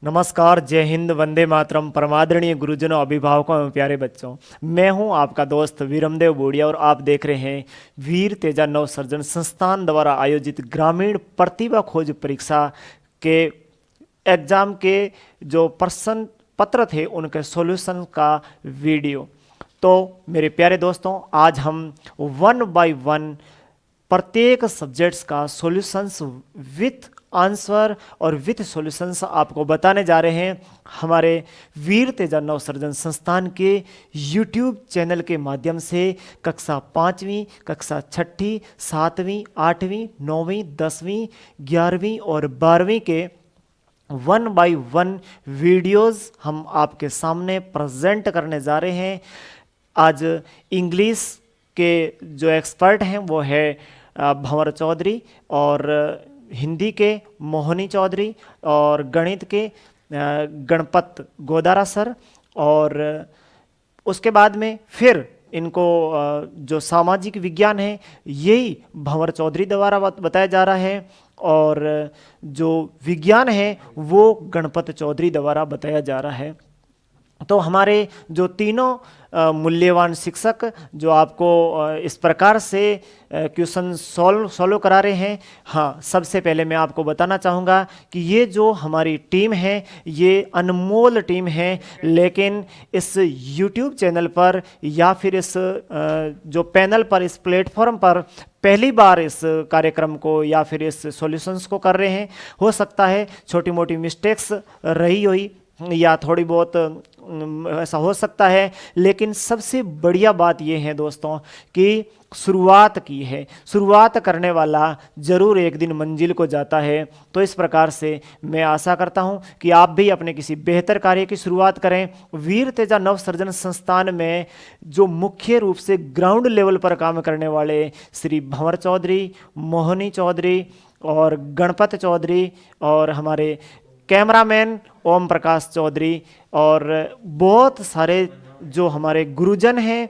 नमस्कार, जय हिंद, वंदे मातरम। परमादरणीय गुरुजनों, अभिभावकों एवं प्यारे बच्चों, मैं हूं आपका दोस्त वीरमदेव बोडिया और आप देख रहे हैं वीर तेजा नवसर्जन संस्थान द्वारा आयोजित ग्रामीण प्रतिभा खोज परीक्षा के एग्जाम के जो प्रश्न पत्र थे उनके सॉल्यूशन का वीडियो। तो मेरे प्यारे दोस्तों, आज हम वन बाय वन प्रत्येक सब्जेक्ट्स का सॉल्यूशंस विथ आंसर और विथ सॉल्यूशंस आपको बताने जा रहे हैं हमारे वीर तेजा नवसर्जन संस्थान के यूट्यूब चैनल के माध्यम से। कक्षा 5वीं, कक्षा 6ठी, 7वीं, 8वीं, 9वीं, 10वीं, 11वीं और 12वीं के वन बाय वन वीडियोस हम आपके सामने प्रेजेंट करने जा रहे हैं। आज इंग्लिश के जो एक्सपर्ट हैं वो है भंवर चौधरी, और हिंदी के मोहनी चौधरी, और गणित के गणपत गोदारा सर, और उसके बाद में फिर इनको जो सामाजिक विज्ञान है यही भंवर चौधरी द्वारा बताया जा रहा है, और जो विज्ञान है वो गणपत चौधरी द्वारा बताया जा रहा है। तो हमारे जो तीनों मूल्यवान शिक्षक जो आपको इस प्रकार से क्वेश्चन सॉल्व करा रहे हैं। हाँ, सबसे पहले मैं आपको बताना चाहूँगा कि ये जो हमारी टीम है ये अनमोल टीम है, लेकिन इस YouTube चैनल पर या फिर इस जो पैनल पर, इस प्लेटफॉर्म पर पहली बार इस कार्यक्रम को या फिर इस सॉल्यूशंस को कर रहे हैं। हो सकता है छोटी मोटी मिस्टेक्स रही हुई या थोड़ी बहुत ऐसा हो सकता है, लेकिन सबसे बढ़िया बात यह है दोस्तों कि शुरुआत की है। शुरुआत करने वाला जरूर एक दिन मंजिल को जाता है। तो इस प्रकार से मैं आशा करता हूं कि आप भी अपने किसी बेहतर कार्य की शुरुआत करें। वीर तेजा नवसर्जन संस्थान में जो मुख्य रूप से ग्राउंड लेवल पर काम करने वाले श्री भंवर चौधरी, मोहनी चौधरी और गणपत चौधरी, और हमारे कैमरामैन ओम प्रकाश चौधरी, और बहुत सारे जो हमारे गुरुजन हैं,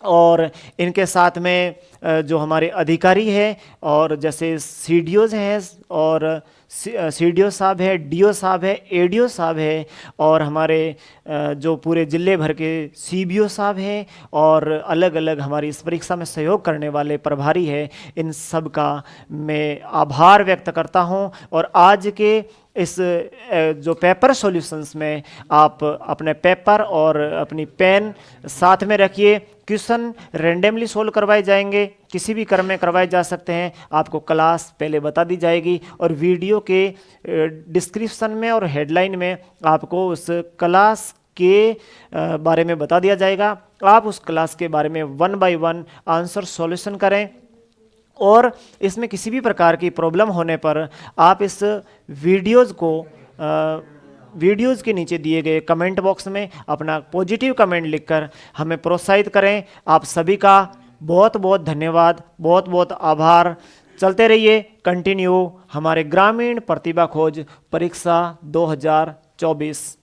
और इनके साथ में जो हमारे अधिकारी हैं, और जैसे सीडीओज हैं, और सीडीओ साहब है, डीओ साहब है, एडीओ साहब है, और हमारे जो पूरे जिले भर के सीबीओ साहब हैं, और अलग अलग हमारी इस परीक्षा में सहयोग करने वाले प्रभारी हैं। इन सब का मैं आभार व्यक्त करता हूं। और आज के इस जो पेपर सॉल्यूशंस में आप अपने पेपर और अपनी पेन साथ में रखिए। क्वेश्चन रैंडमली सोल्व करवाए जाएंगे, किसी भी क्रम में करवाए जा सकते हैं। आपको क्लास पहले बता दी जाएगी और वीडियो के डिस्क्रिप्शन में और हेडलाइन में आपको उस क्लास के बारे में बता दिया जाएगा। आप उस क्लास के बारे में one by one answer solution करें, और इसमें किसी भी प्रकार की प्रॉब्लम होने पर आप इस वीडियोज़ के नीचे दिए गए कमेंट बॉक्स में अपना पॉजिटिव कमेंट लिखकर हमें प्रोत्साहित करें। आप सभी का बहुत बहुत धन्यवाद, बहुत बहुत आभार। चलते रहिए, कंटिन्यू हमारे ग्रामीण प्रतिभा खोज परीक्षा 2024।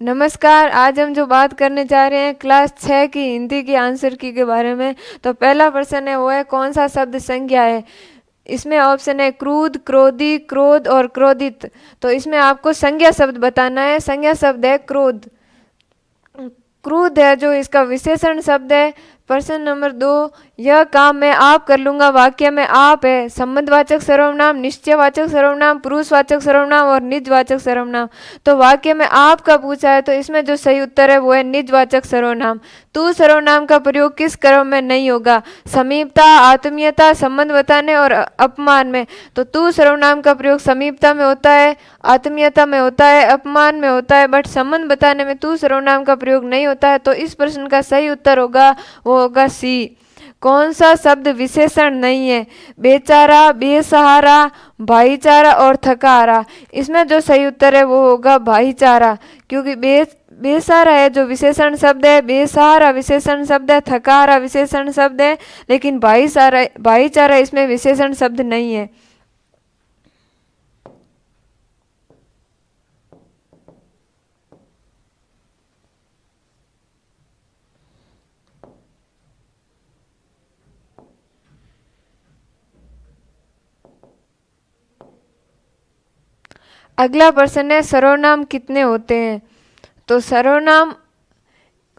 नमस्कार। आज हम जो बात करने जा रहे हैं क्लास 6 की हिंदी की आंसर की के बारे में। तो पहला प्रश्न है वो है कौन सा शब्द संज्ञा है। इसमें ऑप्शन है क्रोध, क्रोधी, क्रोध और क्रोधित। तो इसमें आपको संज्ञा शब्द बताना है। संज्ञा शब्द है क्रोध। क्रोध है जो इसका विशेषण शब्द है। प्रश्न नंबर 2, यह काम मैं आप कर लूंगा वाक्य में आप है संबंधवाचक सर्वनाम, निश्चयवाचक सर्वनाम, पुरुषवाचक सर्वनाम और निजवाचक सर्वनाम। तो वाक्य में आप का पूछा है तो इसमें जो सही उत्तर है वो है निजवाचक सर्वनाम। तू सर्वनाम का प्रयोग किस क्रम में नहीं होगा? समीपता, आत्मीयता, संबंध बताने और अपमान में। तो तू सर्वनाम का प्रयोग समीपता में होता है, आत्मीयता में होता है, अपमान में होता है, बट संबंध बताने में तू सर्वनाम का प्रयोग नहीं होता है। तो इस प्रश्न का सही उत्तर होगा वो होगा सी। कौन सा शब्द विशेषण नहीं है? बेचारा, बेसहारा, भाईचारा और थकारा। इसमें जो सही उत्तर है वो होगा भाईचारा, क्योंकि बेसहारा है जो विशेषण शब्द है, बेसहारा विशेषण शब्द है, थकारा विशेषण शब्द है, लेकिन भाईचारा इसमें विशेषण शब्द नहीं है। अगला प्रश्न है सर्वनाम कितने होते हैं। तो सर्वनाम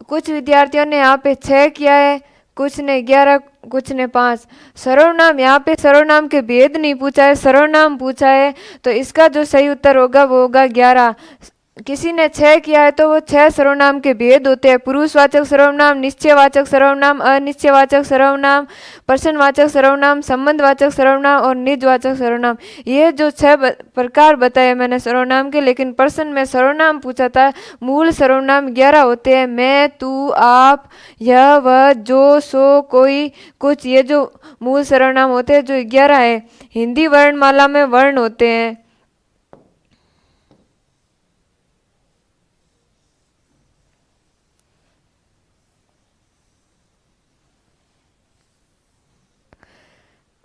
कुछ विद्यार्थियों ने यहाँ पे 6 किया है, कुछ ने 11, कुछ ने 5। सर्वनाम यहाँ पे सर्वनाम के भेद नहीं पूछा है, सर्वनाम पूछा है, तो इसका जो सही उत्तर होगा वो होगा 11। किसी ने 6 किया है तो वो 6 सर्वनाम के भेद होते हैं। पुरुषवाचक सर्वनाम, निश्चयवाचक सर्वनाम, अनिश्चयवाचक सर्वनाम, प्रश्नवाचक सर्वनाम, संबंधवाचक सर्वनाम और निजवाचक सर्वनाम। ये जो 6 प्रकार बताए मैंने सर्वनाम के, लेकिन प्रश्न में सर्वनाम पूछा था। मूल सर्वनाम 11 होते हैं। मैं, तू, आप, यह, वह, जो, सो, कोई, कुछ, ये जो मूल सर्वनाम होते हैं जो 11 है। हिंदी वर्णमाला में वर्ण होते हैं।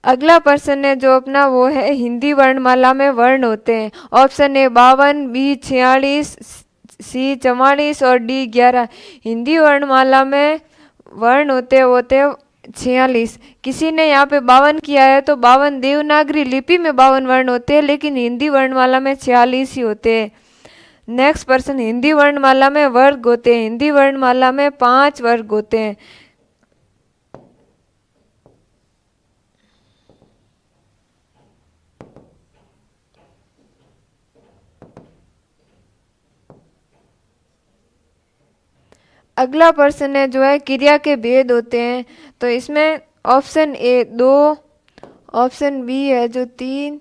अगला प्रश्न है जो अपना वो है हिंदी वर्णमाला में वर्ण होते हैं। ऑप्शन ए 52, बी 46, सी 44 और डी 11। हिंदी वर्णमाला में वर्ण होते हैं 46। किसी ने यहाँ पे 52 किया है तो 52 देवनागरी लिपि में 52 वर्ण होते हैं, लेकिन हिंदी वर्णमाला में 46 ही होते हैं। नेक्स्ट प्रश्न, हिंदी वर्णमाला में वर्ग होते हैं। हिंदी वर्णमाला में 5 वर्ग होते हैं। अगला प्रश्न है जो है क्रिया के भेद होते हैं। तो इसमें ऑप्शन ए 2, ऑप्शन बी है जो 3,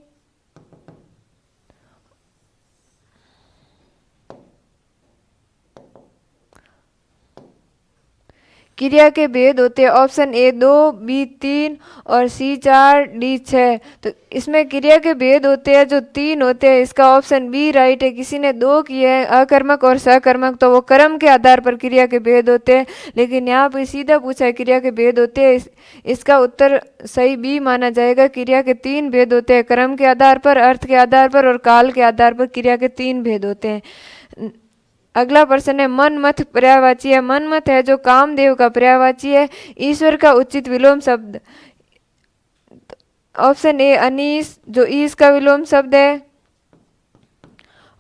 क्रिया के भेद होते हैं। ऑप्शन ए 2, बी 3 और सी 4, डी 6। तो इसमें क्रिया के भेद होते हैं जो 3 होते हैं। इसका ऑप्शन बी राइट है। किसी ने 2 किए हैं, अकर्मक और सकर्मक, तो वो कर्म के आधार पर क्रिया के भेद होते हैं, लेकिन यहाँ पे सीधा पूछा है क्रिया के भेद होते हैं। इसका उत्तर सही बी माना जाएगा। क्रिया के 3 भेद होते हैं, कर्म के आधार पर, अर्थ के आधार पर और काल के आधार पर क्रिया के 3 भेद होते हैं। अगला प्रश्न है मनमथ पर्यायवाची है। मनमथ है जो कामदेव का पर्यायवाची है। ईश्वर का उचित विलोम शब्द, ऑप्शन ए अनीस जो ईश का विलोम शब्द है,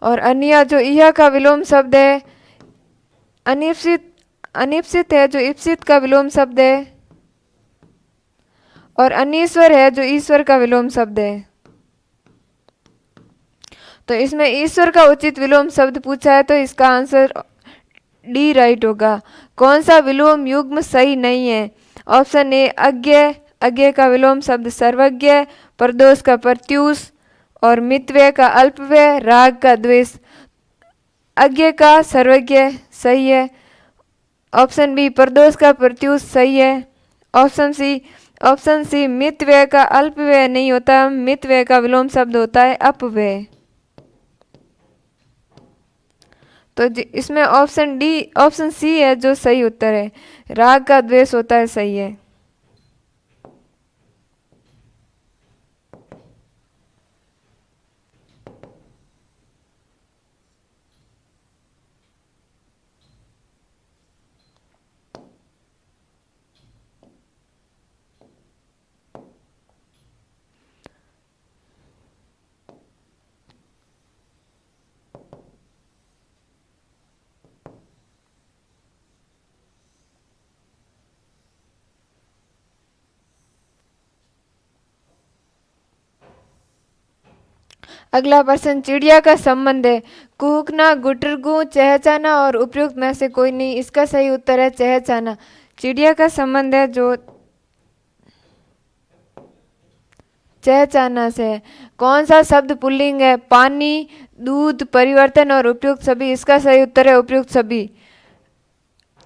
और अनिया जो इहा का विलोम शब्द है। अनिप्सित, अनिप्सित है जो इप्सित का विलोम शब्द है, और अनीश्वर है जो ईश्वर का विलोम शब्द है। तो इसमें ईश्वर का उचित विलोम शब्द पूछा है, तो इसका आंसर डी राइट होगा। कौन सा विलोम युग्म सही नहीं है। ऑप्शन ए अज्ञ, अज्ञ का विलोम शब्द सर्वज्ञ, प्रदोष का प्रत्यूष और मितव्यय का अल्पव्यय, राग का द्वेष। अज्ञ का सर्वज्ञ सही है। ऑप्शन बी प्रदोष का प्रत्यूष सही है। ऑप्शन सी मितव्यय का अल्पव्यय नहीं होता, मितव्यय का विलोम शब्द होता है अपव्यय। तो इसमें ऑप्शन सी है जो सही उत्तर है। राग का द्वेष होता है, सही है। अगला प्रश्न, चिड़िया का संबंध है। कुहकना, गुटरगू, चहचाना और उपयुक्त में से कोई नहीं। इसका सही उत्तर है चहचाना। चिड़िया का संबंध है जो चहचाना से। कौन सा शब्द पुल्लिंग है। पानी, दूध, परिवर्तन और उपयुक्त सभी। इसका सही उत्तर है उपयुक्त सभी।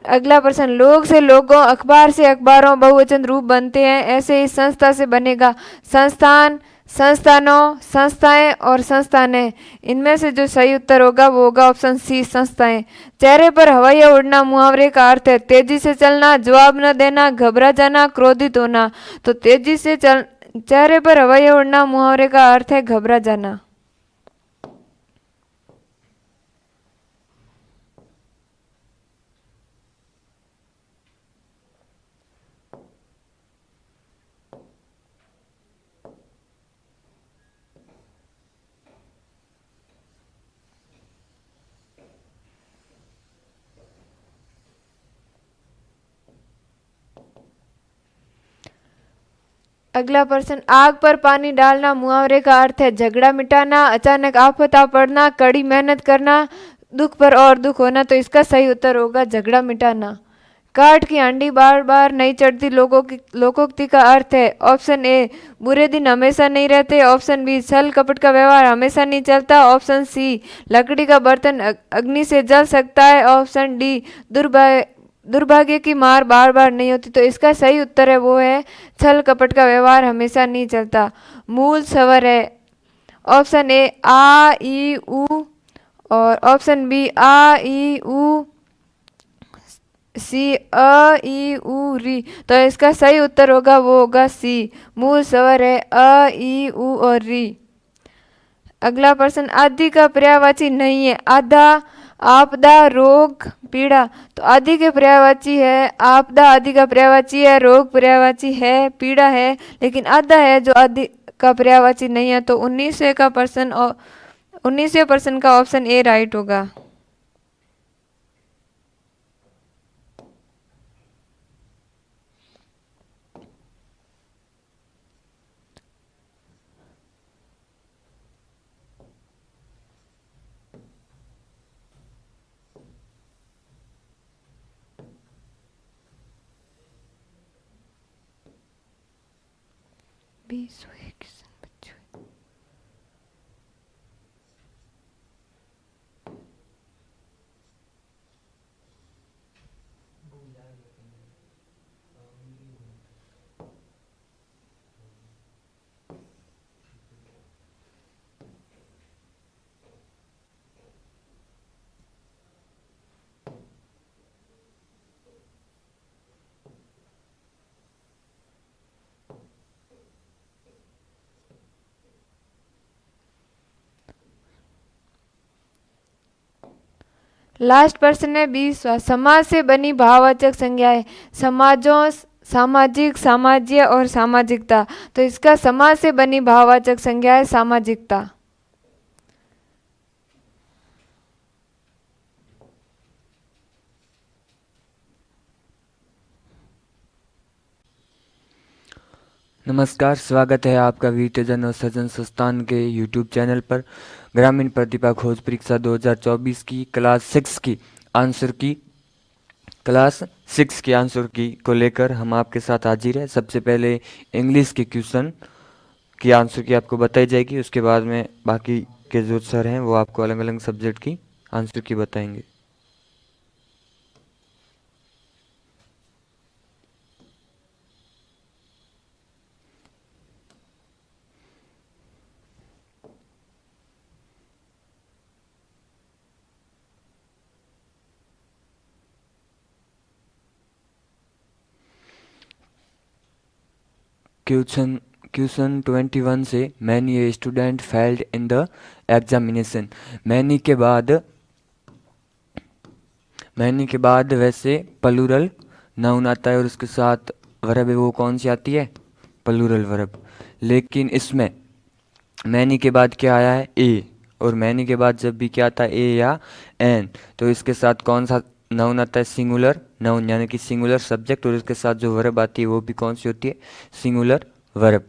अगला प्रश्न, लोग से लोगों, अखबार से अखबारों बहुवचन रूप बनते हैं, ऐसे ही संस्था से बनेगा। संस्थान, संस्थानों, संस्थाएं और संस्थानें। इनमें से जो सही उत्तर होगा वो होगा ऑप्शन सी संस्थाएं। चेहरे पर हवाइया उड़ना मुहावरे का अर्थ है तेजी से चलना, जवाब न देना, घबरा जाना, क्रोधित होना। तो तेजी से चेहरे पर हवाइया उड़ना मुहावरे का अर्थ है घबरा जाना। अगला प्रश्न, आग पर पानी डालना मुहावरे का अर्थ है झगड़ा मिटाना, अचानक आफत आ पड़ना, कड़ी मेहनत करना, दुख पर और दुख होना। तो इसका सही उत्तर होगा झगड़ा मिटाना। काठ की हांडी बार बार नहीं चढ़ती लोकोक्ति का अर्थ है ऑप्शन ए बुरे दिन हमेशा नहीं रहते, ऑप्शन बी छल कपट का व्यवहार हमेशा नहीं चलता, ऑप्शन सी लकड़ी का बर्तन अग्नि से जल सकता है, ऑप्शन डी दुर्भाग्य की मार बार बार नहीं होती। तो इसका सही उत्तर है वो है छल कपट का व्यवहार हमेशा नहीं चलता। मूल स्वर है ऑप्शन ए आ ई उ और ऑप्शन बी आ ई उ सी अ ई उ री। तो इसका सही उत्तर होगा वो होगा सी, मूल स्वर है अ ई उ और री। अगला प्रश्न, आदि का पर्यायवाची नहीं है, आधा, आपदा, रोग, पीड़ा। तो आदि के पर्यायवाची है आपदा, आदि का पर्यायवाची है, रोग पर्यायवाची है, पीड़ा है, लेकिन आधा है जो आदि का पर्यायवाची नहीं है। तो 19वें प्रश्न का ऑप्शन ए राइट होगा। लास्ट प्रश्न है 20वां, समाज से बनी भाववाचक संज्ञाएं, समाजों, सामाजिक, सामाज्य और सामाजिकता। तो इसका समाज से बनी भाववाचक संज्ञा है सामाजिकता। नमस्कार, स्वागत है आपका वीर तेजा नवसृजन संस्थान के यूट्यूब चैनल पर। ग्रामीण प्रतिभा खोज परीक्षा 2024 की क्लास 6 की आंसर की को लेकर हम आपके साथ हाजिर है। सबसे पहले इंग्लिश के क्वेश्चन की आंसर की आपको बताई जाएगी, उसके बाद में बाकी के जो सर हैं वो आपको अलग अलग सब्जेक्ट की आंसर की बताएंगे। क्वेश्चन 21 से many a student failed in the examination. Many के बाद वैसे प्लूरल नाउन आता है और उसके साथ वर्ब है वो कौन सी आती है, प्लूरल वर्ब। लेकिन इसमें मैनी के बाद क्या आया है, ए, और मैनी के बाद जब भी क्या आता है ए या एन, तो इसके साथ कौन सा नाउन आता है, सिंगुलर नाउन, यानी कि सिंगुलर सब्जेक्ट, और इसके साथ जो वर्ब आती है वो भी कौन सी होती है, सिंगुलर वर्ब।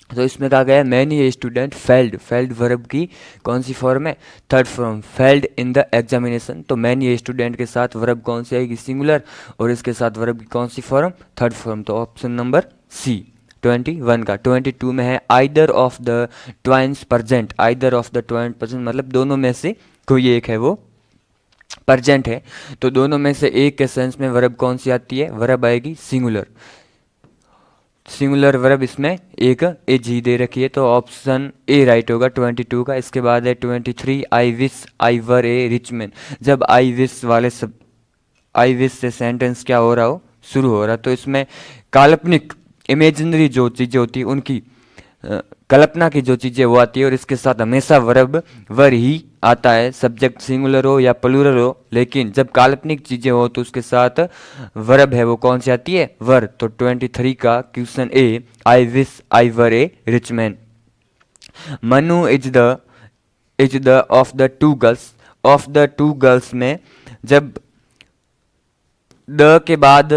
तो इसमें कहा गया है many a student failed verb की कौन सी फॉर्म है, third form, failed in the examination. तो मैनी ए स्टूडेंट के साथ वर्ब कौन सी आएगी, सिंगुलर, और इसके साथ वर्ब की कौन सी फॉर्म, थर्ड फॉर्म। तो ऑप्शन नंबर सी 21 का। 22 में है either of the ट्वाइंस present. Either of the ट्वाइंस present मतलब दोनों में से कोई एक है वो प्रजेंट है, तो दोनों में से एक के सेंस में वर्ब कौन सी आती है, वर्ब आएगी सिंगुलर। सिंगुलर वर्ब इसमें एक ए जी दे रखी है, तो ऑप्शन ए राइट होगा 22 का। इसके बाद है 23, I wish I were A rich man. जब आई विश से सेंटेंस क्या हो रहा हो, शुरू हो रहा, तो इसमें काल्पनिक इमेजिनरी जो चीज़ें होती है उनकी कल्पना की जो चीज़ें वो आती है, और इसके साथ हमेशा वर्ब वर ही आता है, सब्जेक्ट सिंगुलर हो या प्लूरल हो। लेकिन जब काल्पनिक चीज़ें हो तो उसके साथ वर्ब है वो कौन सी आती है, वर। तो 23 का question A, I wish I were A rich man. Manu is the of the two girls. Of the two girls में जब द के बाद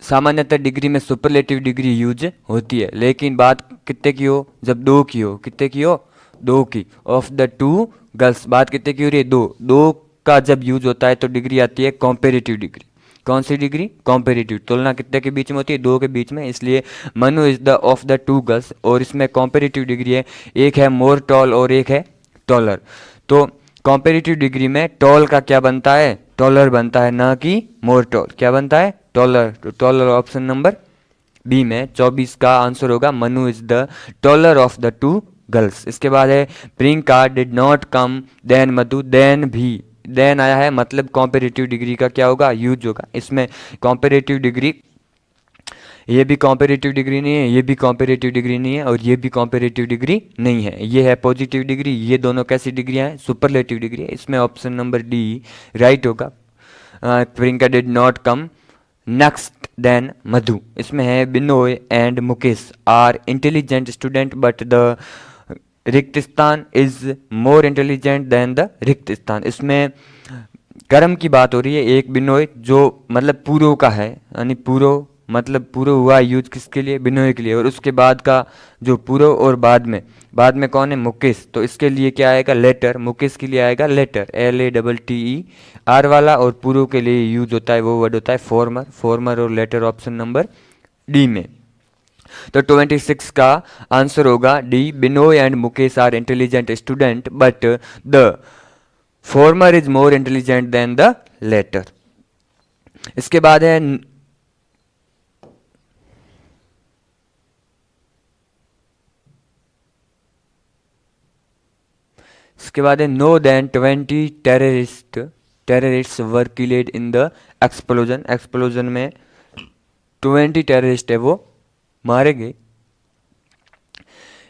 सामान्यतः डिग्री में सुपरलेटिव डिग्री यूज होती है, लेकिन बात कितने की हो, जब दो की हो, कितने की हो, दो की, ऑफ द टू गर्ल्स, बात कितने की हो रही है, दो, दो का जब यूज होता है तो डिग्री आती है कॉम्पेरेटिव डिग्री। कौन सी डिग्री, कॉम्पेरेटिव, तुलना कितने के बीच में होती है, दो के बीच में, इसलिए Manu is the of the two girls, और इसमें कॉम्पेरेटिव डिग्री है, एक है मोर टॉल और एक है टॉलर। तो कॉम्पेरेटिव डिग्री में टॉल का क्या बनता है, टॉलर बनता है, ना कि मोर टॉल, क्या बनता है, टॉलर। तो टॉलर ऑप्शन नंबर बी में 24 का आंसर होगा, Manu is the taller of the two girls. इसके बाद है Priyanka did not come than Madhu, than भी, देन आया है मतलब कॉम्पेरेटिव डिग्री का क्या होगा, यूज होगा। इसमें कॉम्पेरेटिव डिग्री, ये भी कॉम्पेरेटिव डिग्री नहीं है, ये भी कॉम्पेरेटिव डिग्री नहीं है, और ये भी कॉम्पेरेटिव डिग्री नहीं है, ये है पॉजिटिव डिग्री। ये दोनों कैसी डिग्रियां हैं, सुपरलेटिव डिग्री है। इसमें ऑप्शन नंबर डी राइट होगा, Priyanka did not come next than Madhu. इसमें है Binoy and Mukesh are intelligent student but the रिक्तस्थान is more intelligent than the रिक्तस्थान। इसमें कर्म की बात हो रही है, एक बिनोय जो मतलब पूर्व का है, यानी पूर्व मतलब पूर्व हुआ यूज किसके लिए, बिनोय के लिए, और उसके बाद का जो पूर्व और बाद में कौन है, मुकेश, तो इसके लिए क्या आएगा, लेटर, मुकेश के लिए आएगा लेटर, LATTER वाला, और पूर्व के लिए यूज होता है वो वर्ड होता है फॉर्मर, फॉर्मर और लेटर ऑप्शन नंबर डी में। तो 26 का आंसर होगा D, Binoy and Mukesh are intelligent student but the former is more intelligent than the latter. इसके बाद है no than 20 terrorist were killed in the explosion. Explosion में 20 टेररिस्ट है वो मारे गए।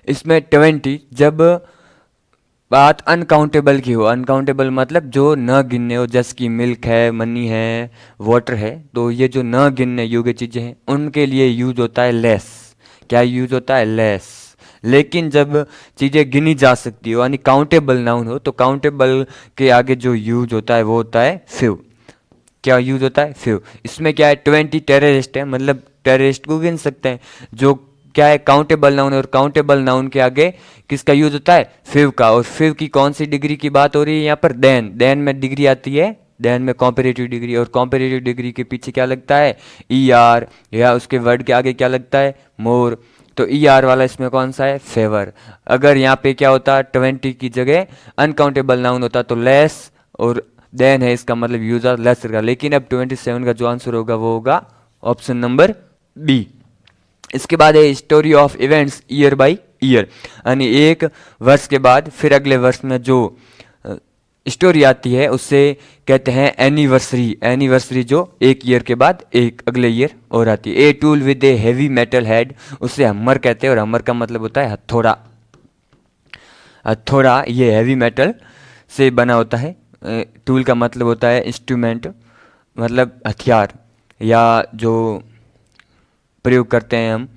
इसमें 20 जब बात अनकाउंटेबल की हो, अनकाउंटेबल मतलब जो न गिनने हो, जैसे कि मिल्क है, मनी है, वाटर है, तो ये जो न गिनने योग्य चीज़ें हैं उनके लिए यूज होता है लेस। क्या यूज होता है, लेस। लेकिन जब चीज़ें गिनी जा सकती हो यानी काउंटेबल नाउन हो, तो काउंटेबल के आगे जो यूज होता है वो होता है फ्यू। क्या यूज होता है, फ्यू। इसमें क्या है, 20 टेररिस्ट है, मतलब टेररिस्ट को गिन सकते हैं, जो क्या है काउंटेबल नाउन है, और काउंटेबल नाउन के आगे किसका यूज होता है, फ्यू का। और फ्यू की कौन सी डिग्री की बात हो रही है यहाँ पर, देन, देन में डिग्री आती है, देन में कॉम्पेरेटिव डिग्री, और कॉम्पेरेटिव डिग्री के पीछे क्या लगता है, ER, या उसके वर्ड के आगे क्या लगता है, मोर। तो ER वाला इसमें कौन सा है, फेवर। अगर यहाँ पे क्या होता, 20 की जगह अनकाउंटेबल नाउन होता तो लेस, और देन है इसका मतलब यूज ऑफ लेस का। लेकिन अब 27 का जो आंसर होगा वो होगा ऑप्शन नंबर बी। इसके बाद है story of events year by year, यानी एक वर्ष के बाद फिर अगले वर्ष में जो स्टोरी आती है उससे कहते हैं एनिवर्सरी। एनिवर्सरी जो एक ईयर के बाद एक अगले ईयर और आती है। A tool with a heavy metal head, उससे हमर कहते हैं, और हमर का मतलब होता है हथौड़ा। हथौड़ा ये हैवी मेटल से बना होता है। टूल का मतलब होता है इंस्ट्रूमेंट, मतलब हथियार, या जो प्रयोग करते हैं हम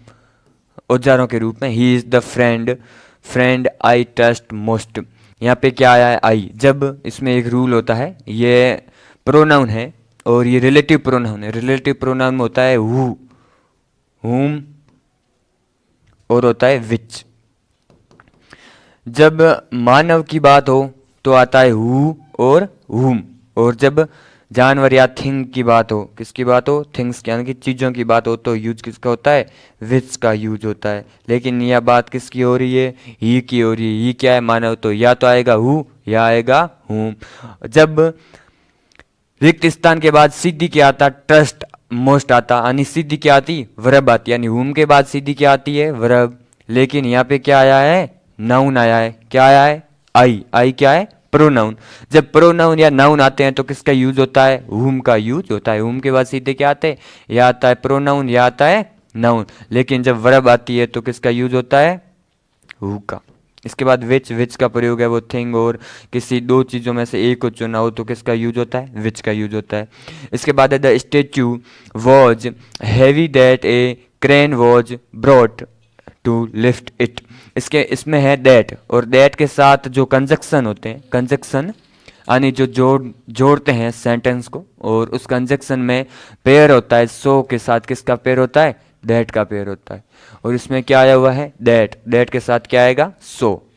औजारों के रूप में। He is the friend I trust most. यहाँ पे क्या आया है, आई। जब इसमें एक रूल होता है, ये प्रोनाउन है और ये रिलेटिव प्रोनाउन है। रिलेटिव प्रोनाउन में होता है हु, हुम, और होता है विच। जब मानव की बात हो तो आता है हु और हुम, और जब जानवर या थिंग की बात हो, किसकी बात हो, थिंग्स यानी कि चीज़ों की बात हो, तो यूज किसका होता है, विच का यूज होता है। लेकिन यह बात किसकी हो रही है, ही की हो रही है। ही क्या है, मानव, तो या तो आएगा हु या आएगा हुम। जब रिक्त स्थान के बाद सीधी क्या आता, ट्रस्ट मोस्ट आता, यानी सीधी क्या आती, वर्ब आती, यानी हुम के बाद सीधी क्या आती है, वर्ब। लेकिन यहाँ पे क्या आया है, नाउन आया है। क्या आया है, आई। आई क्या है, प्रोनाउन। जब प्रोनाउन या नाउन आते हैं तो किसका यूज होता है, हुम का यूज होता है। हुम के बाद सीधे क्या आते हैं, या आता है प्रोनाउन या आता है नाउन। लेकिन जब वर्ब आती है तो किसका यूज होता है, हु का। इसके बाद विच का प्रयोग है वो थिंग और किसी दो चीज़ों में से एक को चुना हो तो किसका यूज होता है, विच का यूज होता है। इसके बाद है the statue was heavy that a crane was brought to lift it. इसमें है दैट, और दैट के साथ जो कंजक्शन होते हैं, कंजक्शन यानी जो जोड़ते हैं सेंटेंस को, और उस कंजक्शन में पेयर होता है सो के साथ किसका पेयर होता है, दैट का पेयर होता है। और इसमें क्या आया हुआ है, दैट के साथ क्या आएगा, सो।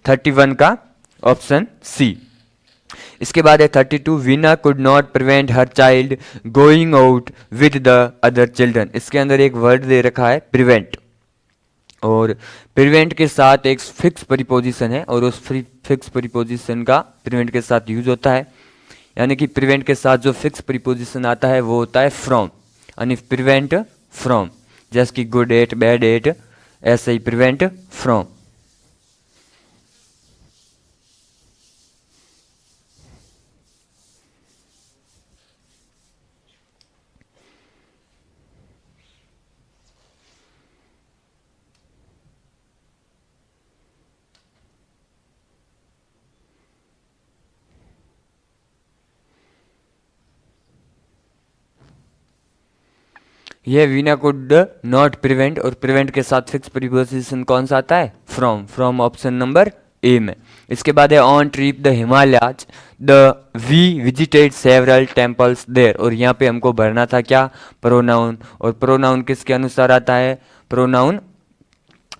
31 का ऑप्शन सी। इसके बाद है 32, Veena could not prevent her child going out with the other children. इसके अंदर एक वर्ड दे रखा है प्रिवेंट, और प्रिवेंट के साथ एक फिक्स प्रीपोजिशन है, और उस फिक्स प्रीपोजिशन का प्रिवेंट के साथ यूज होता है। यानी कि प्रिवेंट के साथ जो फिक्स प्रीपोजिशन आता है वो होता है फ्रॉम, यानी प्रिवेंट फ्रॉम, जैसे कि गुड एट, बैड एट, ऐसे ही प्रिवेंट फ्रॉम। ये वीना कुड नॉट प्रिवेंट, और प्रिवेंट के साथ फिक्स प्रीपोजिशन कौन सा आता है, फ्रॉम ऑप्शन नंबर ए में। इसके बाद है on trip the Himalayas the we visited several temples there, और यहाँ पे हमको भरना था क्या, प्रोनाउन, और प्रोनाउन किसके अनुसार आता है, प्रोनाउन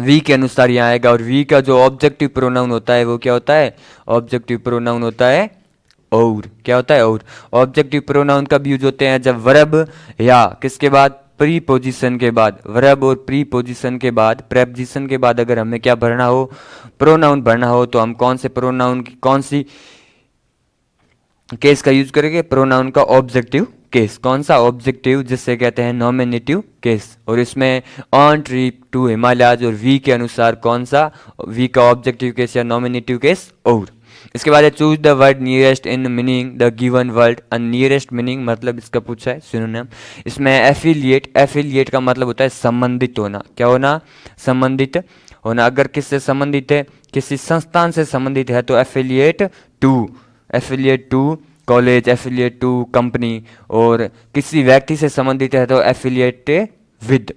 वी के अनुसार यहाँ आएगा। और वी का जो ऑब्जेक्टिव प्रोनाउन होता है वो क्या होता है, ऑब्जेक्टिव प्रोनाउन होता है और, क्या होता है और। ऑब्जेक्टिव प्रोनाउन कब यूज होते हैं, जब वर्ब या किसके बाद, प्रीपोजिशन के बाद, वर्ब और प्रीपोजिशन के बाद, प्रेपोजिशन के बाद अगर हमें क्या भरना हो, प्रोनाउन भरना हो, तो हम कौन से प्रोनाउन की कौन सी केस का यूज करेंगे, प्रोनाउन का ऑब्जेक्टिव केस। कौन सा ऑब्जेक्टिव, जिससे कहते हैं नॉमिनेटिव केस। और इसमें ऑन ट्रिप टू हिमालयाज और वी के अनुसार कौन सा, वी का ऑब्जेक्टिव केस या नॉमिनेटिव केस और। इसके बाद है choose the word nearest in meaning the given word. Nearest meaning मतलब इसका पूछा है सिनोनिम। इसमें एफिलिएट का मतलब होता है संबंधित होना। क्या होना, संबंधित होना। अगर किससे संबंधित है, किसी संस्थान से संबंधित है तो affiliate to college, affiliate to company. और किसी व्यक्ति से संबंधित है तो एफिलिएट विद।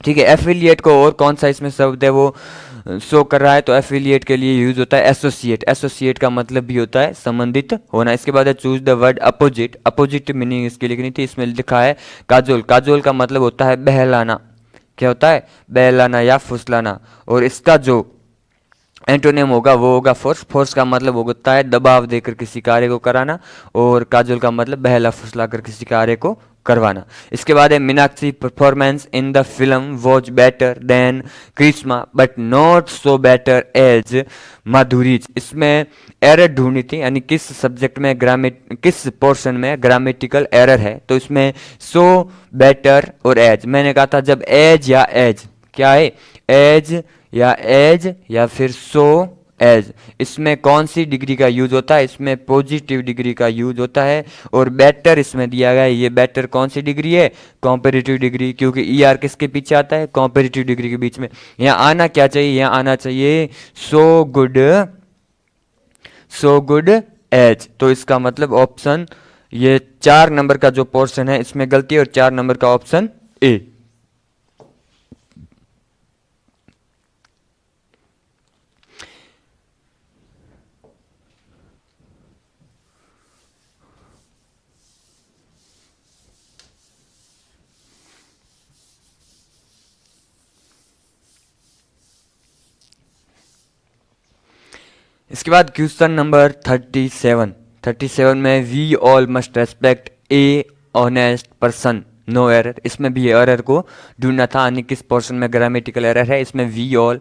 ठीक है, एफिलिएट को और कौन सा इसमें शब्द है वो शो कर रहा है, तो एफिलिएट के लिए यूज होता है एसोसिएट का मतलब भी होता है संबंधित होना। इसके बाद है choose the word opposite meaning इसकी लिखनी थी। इसमें लिखा है काजोल का मतलब होता है बहलाना। क्या होता है, बहलाना या फुसलाना। और इसका जो एंटोनिम होगा वो होगा फोर्स का मतलब होता है दबाव देकर किसी कार्य को कराना, और काजोल का मतलब बहला फुसला कर किसी कार्य को करवाना। इसके बाद है Meenakshi performance in the film was better than Karishma but not so better as Madhuri's. इसमें एरर ढूंढनी थी, यानी किस सब्जेक्ट में किस पोर्शन में ग्रामेटिकल एरर है। तो इसमें सो, बेटर और एज, मैंने कहा था जब एज या एज, क्या है, एज या फिर सो एज, इसमें कौन सी डिग्री का यूज होता है, इसमें पॉजिटिव डिग्री का यूज होता है। और बेटर इसमें दिया गया है, ये बेटर कौन सी डिग्री है, कॉम्पेरेटिव डिग्री, क्योंकि ई आर किसके पीछे आता है, कॉम्पेरेटिव डिग्री के बीच में। यहाँ आना क्या चाहिए, यहाँ आना चाहिए सो गुड एज। तो इसका मतलब ऑप्शन, ये 4 नंबर का जो पोर्शन है इसमें गलती है, और 4 नंबर का ऑप्शन ए। इसके बाद क्वेश्चन नंबर 37 में we all must respect a honest person no error. इसमें भी एरर को ढूंढना था, यानी किस पोर्शन में ग्रामेटिकल एरर है। इसमें we all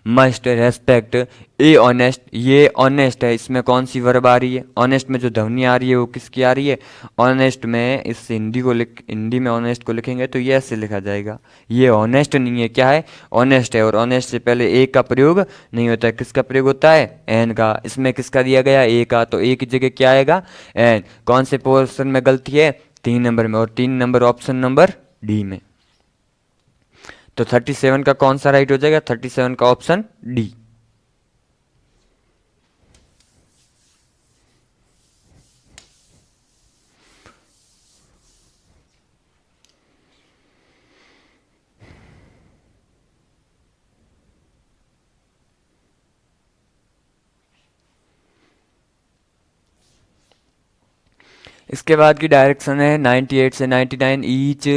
must respect a honest, ये ऑनेस्ट है, इसमें कौन सी वर्ब आ रही है, ऑनेस्ट में जो ध्वनि आ रही है वो किसकी आ रही है, ऑनेस्ट में। इस हिंदी में ऑनेस्ट को लिखेंगे तो ये ऐसे लिखा जाएगा, ये ऑनेस्ट नहीं है, क्या है, ऑनेस्ट है। और ऑनेस्ट से पहले ए का प्रयोग नहीं होता है, किसका प्रयोग होता है, एन का। इसमें किसका दिया गया, ए का, तो ए की जगह क्या आएगा, एन। कौन से पोर्शन में गलती है, 3 नंबर में, और 3 नंबर ऑप्शन नंबर डी में। तो 37 का कौन सा राइट हो जाएगा, 37 का ऑप्शन डी। इसके बाद की डायरेक्शन है 98 से 99। Each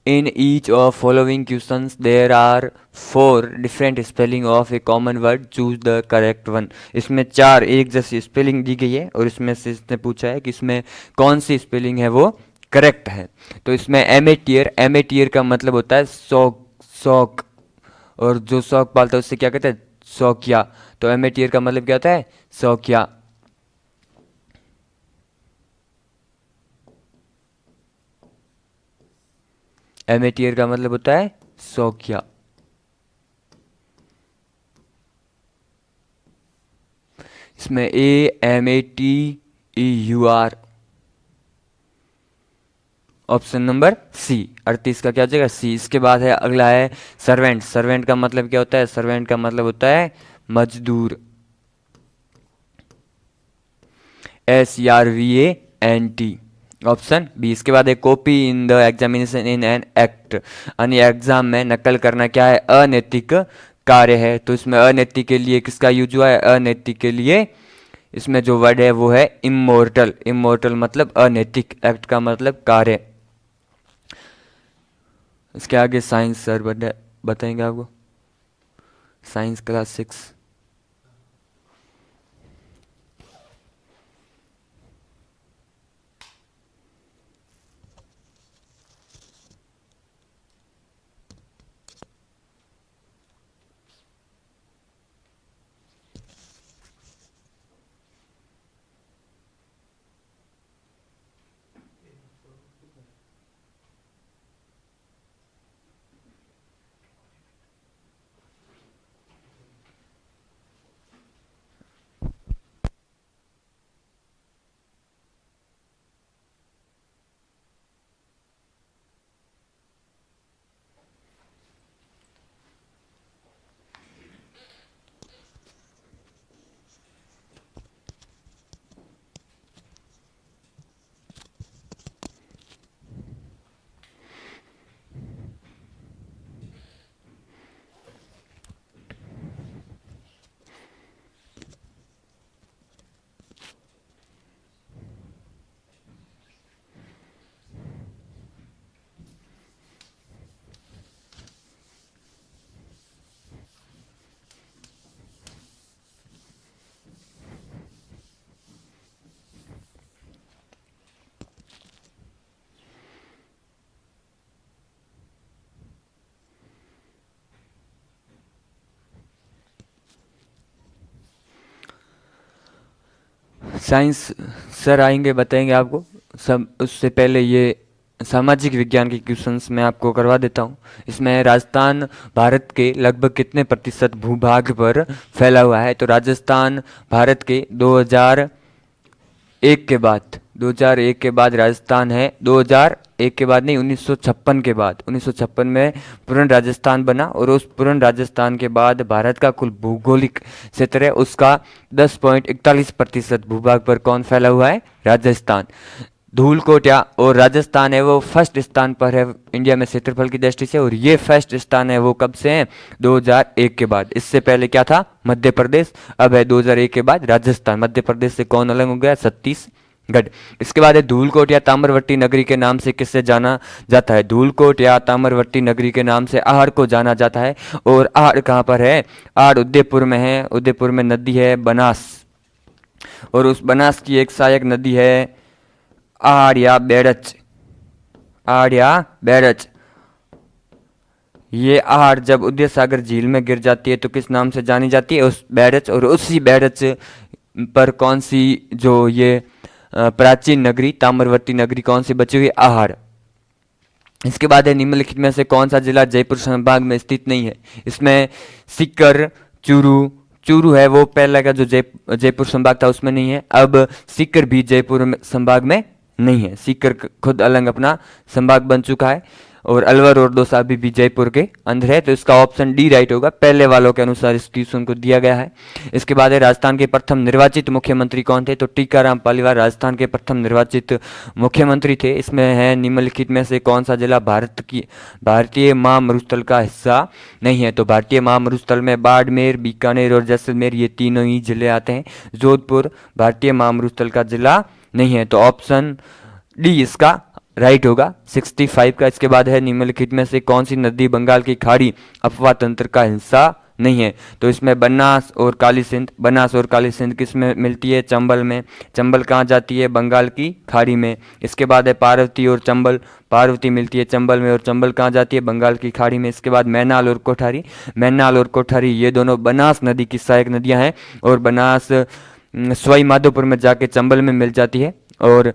in each of following questions there are 4 different spelling of a common word, choose the correct one. इसमें 4 एक जैसी स्पेलिंग दी गई है और इसमें से इसने पूछा है कि इसमें कौन सी स्पेलिंग है वो करेक्ट है। तो इसमें एमेटियर का मतलब होता है शौक, और जो शौक पालता है उससे क्या कहते हैं, शौकिया। तो एमेटियर का मतलब क्या होता है, शौकिया। एमेटियर का मतलब होता है शौकिया। इसमें AMATEUR, ऑप्शन नंबर सी, 38 का क्या हो जाएगा, सी। इसके बाद है अगला है सर्वेंट। सर्वेंट का मतलब क्या होता है, सर्वेंट का मतलब होता है मजदूर, SERVANT, ऑप्शन बी। इसके बाद है copy in the examination in an act, यानी एग्जाम में नकल करना क्या है, अनैतिक कार्य है। तो इसमें अनैतिक के लिए किसका यूज हुआ है, अनैतिक के लिए इसमें जो वर्ड है वो है इमोर्टल। इमोर्टल मतलब अनैतिक, एक्ट का मतलब कार्य। इसके आगे साइंस सर बताएंगे आपको, साइंस क्लास 6। साइंस सर आएंगे बताएंगे आपको सब। उससे पहले ये सामाजिक विज्ञान के क्वेश्चंस मैं आपको करवा देता हूँ। इसमें राजस्थान भारत के लगभग कितने प्रतिशत भूभाग पर फैला हुआ है, तो राजस्थान भारत के 2001 के बाद, 2001 के बाद राजस्थान है, 2001 के बाद नहीं, 1956 के बाद, 1956 में पूर्ण राजस्थान बना, और उस पूर्ण राजस्थान के बाद भारत का कुल भौगोलिक क्षेत्र है उसका 10.41% भूभाग पर कौन फैला हुआ है, राजस्थान। धूलकोटिया और राजस्थान है वो फर्स्ट स्थान पर है इंडिया में क्षेत्रफल की दृष्टि से, और ये फर्स्ट स्थान है वो कब से है, 2001 के बाद। इससे पहले क्या था, मध्य प्रदेश, अब है 2001 के बाद राजस्थान। मध्य प्रदेश से कौन अलग हो गया, छत्तीसगढ़। इसके बाद है धूलकोट या ताम्रवट्टी नगरी के नाम से किससे जाना जाता है, धूलकोट या ताम्रवट्टी नगरी के नाम से आहड़ को जाना जाता है। और आहड़ कहाँ पर है, आहड़ उदयपुर में है, उदयपुर में नदी है बनास, और उस बनास की एक सहायक नदी है आहड़ या बेड़च, आहड़ या बेड़च। ये आहड़ जब उदय सागर झील में गिर जाती है तो किस नाम से जानी जाती है, उस बेड़च। और उसी बेड़च पर कौन सी जो ये प्राचीन नगरी ताम्रवती नगरी कौन सी बची हुई, आहड़। इसके बाद है निम्नलिखित में से कौन सा जिला जयपुर संभाग में स्थित नहीं है, इसमें सीकर, चूरू है वो पहला का जो जयपुर संभाग था उसमें नहीं है। अब सीकर भी जयपुर संभाग में नहीं है, सीकर खुद अलग अपना संभाग बन चुका है। और अलवर और दौसा अभी भी जयपुर के अंदर है, तो इसका ऑप्शन डी राइट होगा, पहले वालों के अनुसार इस क्वेश्चन को दिया गया है। इसके बाद है राजस्थान के प्रथम निर्वाचित मुख्यमंत्री कौन थे, तो टीकाराम पालीवाल राजस्थान के प्रथम निर्वाचित मुख्यमंत्री थे। इसमें है निम्नलिखित में से कौन सा जिला भारतीय महामरुस्थल का हिस्सा नहीं है, तो भारतीय महामरुस्थल में बाड़मेर, बीकानेर और जैसलमेर ये तीनों ही जिले आते हैं। जोधपुर भारतीय महामरुस्थल का जिला नहीं है, तो ऑप्शन डी इसका राइट होगा 65 का। इसके बाद है निम्नलिखित में से कौन सी नदी बंगाल की खाड़ी अफवाह तंत्र का हिस्सा नहीं है? तो इसमें बनास और काली सिंध, बनास और काली सिंध किस में मिलती है? चंबल में। चंबल कहाँ जाती है? बंगाल की खाड़ी में। इसके बाद है पार्वती और चंबल, पार्वती मिलती है चंबल में और चंबल कहाँ जाती है? बंगाल की खाड़ी में। इसके बाद मैनाल और कोठारी, मैनाल और कोठारी ये दोनों बनास नदी की सहायक नदियाँ हैं और बनास सवाई माधोपुर में जाके चंबल में मिल जाती है और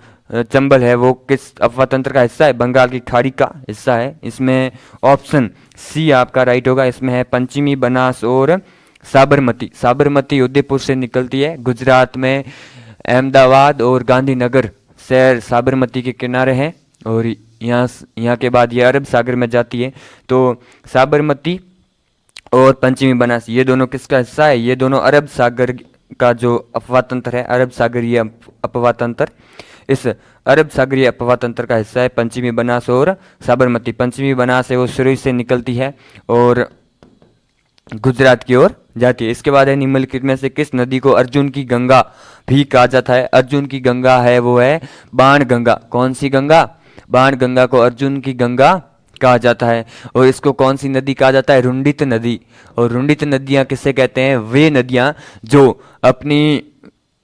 चंबल है वो किस अफवाह तंत्र का हिस्सा है? बंगाल की खाड़ी का हिस्सा है। इसमें ऑप्शन सी आपका राइट होगा। इसमें है पंचमी बनास और साबरमती। साबरमती उदयपुर से निकलती है, गुजरात में अहमदाबाद और गांधीनगर शहर साबरमती के किनारे हैं और यहाँ के बाद ये अरब सागर में जाती है। तो साबरमती और पंचमी बनास ये दोनों किसका हिस्सा है? ये दोनों अरब सागर का जो अफवाह तंत्र है, अरब सागरीय अफवाह तंत्र, इस अरब सागरीय अफवाह तंत्र का हिस्सा है पंचमी बनास और साबरमती। पंचमी बनास है वो सुरई से निकलती है और गुजरात की ओर जाती है। इसके बाद है निम्नलिखित में से किस नदी को अर्जुन की गंगा भी कहा जाता है? अर्जुन की गंगा है वो है बाण गंगा। कौन सी गंगा? बाण गंगा को अर्जुन की गंगा कहा जाता है। और इसको कौन सी नदी कहा जाता है? रुंडित नदी। और रुंडित नदियाँ किससे कहते हैं? वे नदियाँ जो अपनी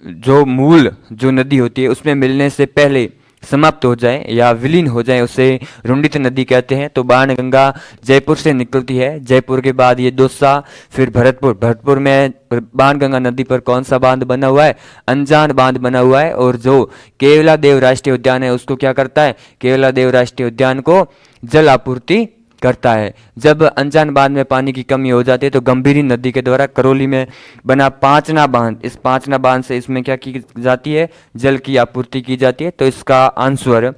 जो मूल जो नदी होती है उसमें मिलने से पहले समाप्त हो जाए या विलीन हो जाए उसे रुंडित नदी कहते हैं। तो बाण गंगा जयपुर से निकलती है, जयपुर के बाद ये दौसा, फिर भरतपुर। भरतपुर में बाण गंगा नदी पर कौन सा बांध बना हुआ है? अंजान बांध बना हुआ है। और जो केवला देव राष्ट्रीय उद्यान है उसको क्या करता है? केवला देव राष्ट्रीय उद्यान को जल आपूर्ति करता है। जब अंजान बांध में पानी की कमी हो जाती है तो गंभीरी नदी के द्वारा करौली में बना पांचना बांध, इस पांचना बांध से इसमें क्या की जाती है? जल की आपूर्ति की जाती है। तो इसका आंसर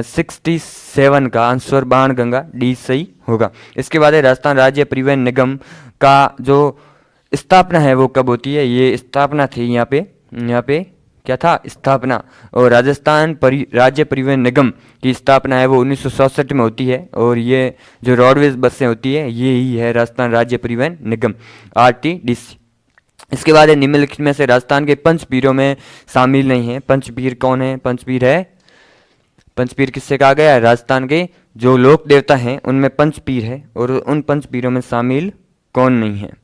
67 का आंसर बाण गंगा डी सही होगा। इसके बाद है राजस्थान राज्य परिवहन निगम का जो स्थापना है वो कब होती है? ये स्थापना थी यहाँ पे क्या था? स्थापना। और राजस्थान राज्य परिवहन निगम की स्थापना है वो 1967 में होती है और ये जो रोडवेज बसें होती है ये ही है राजस्थान राज्य परिवहन निगम, RTDC। इसके बाद है निम्नलिखित में से राजस्थान के पंचपीरों में शामिल नहीं है। पंचपीर कौन है? पंचपीर किससे कहा गया है? राजस्थान के जो लोक देवता हैं उनमें पंचपीर है और उन पंचपीरों में शामिल कौन नहीं है?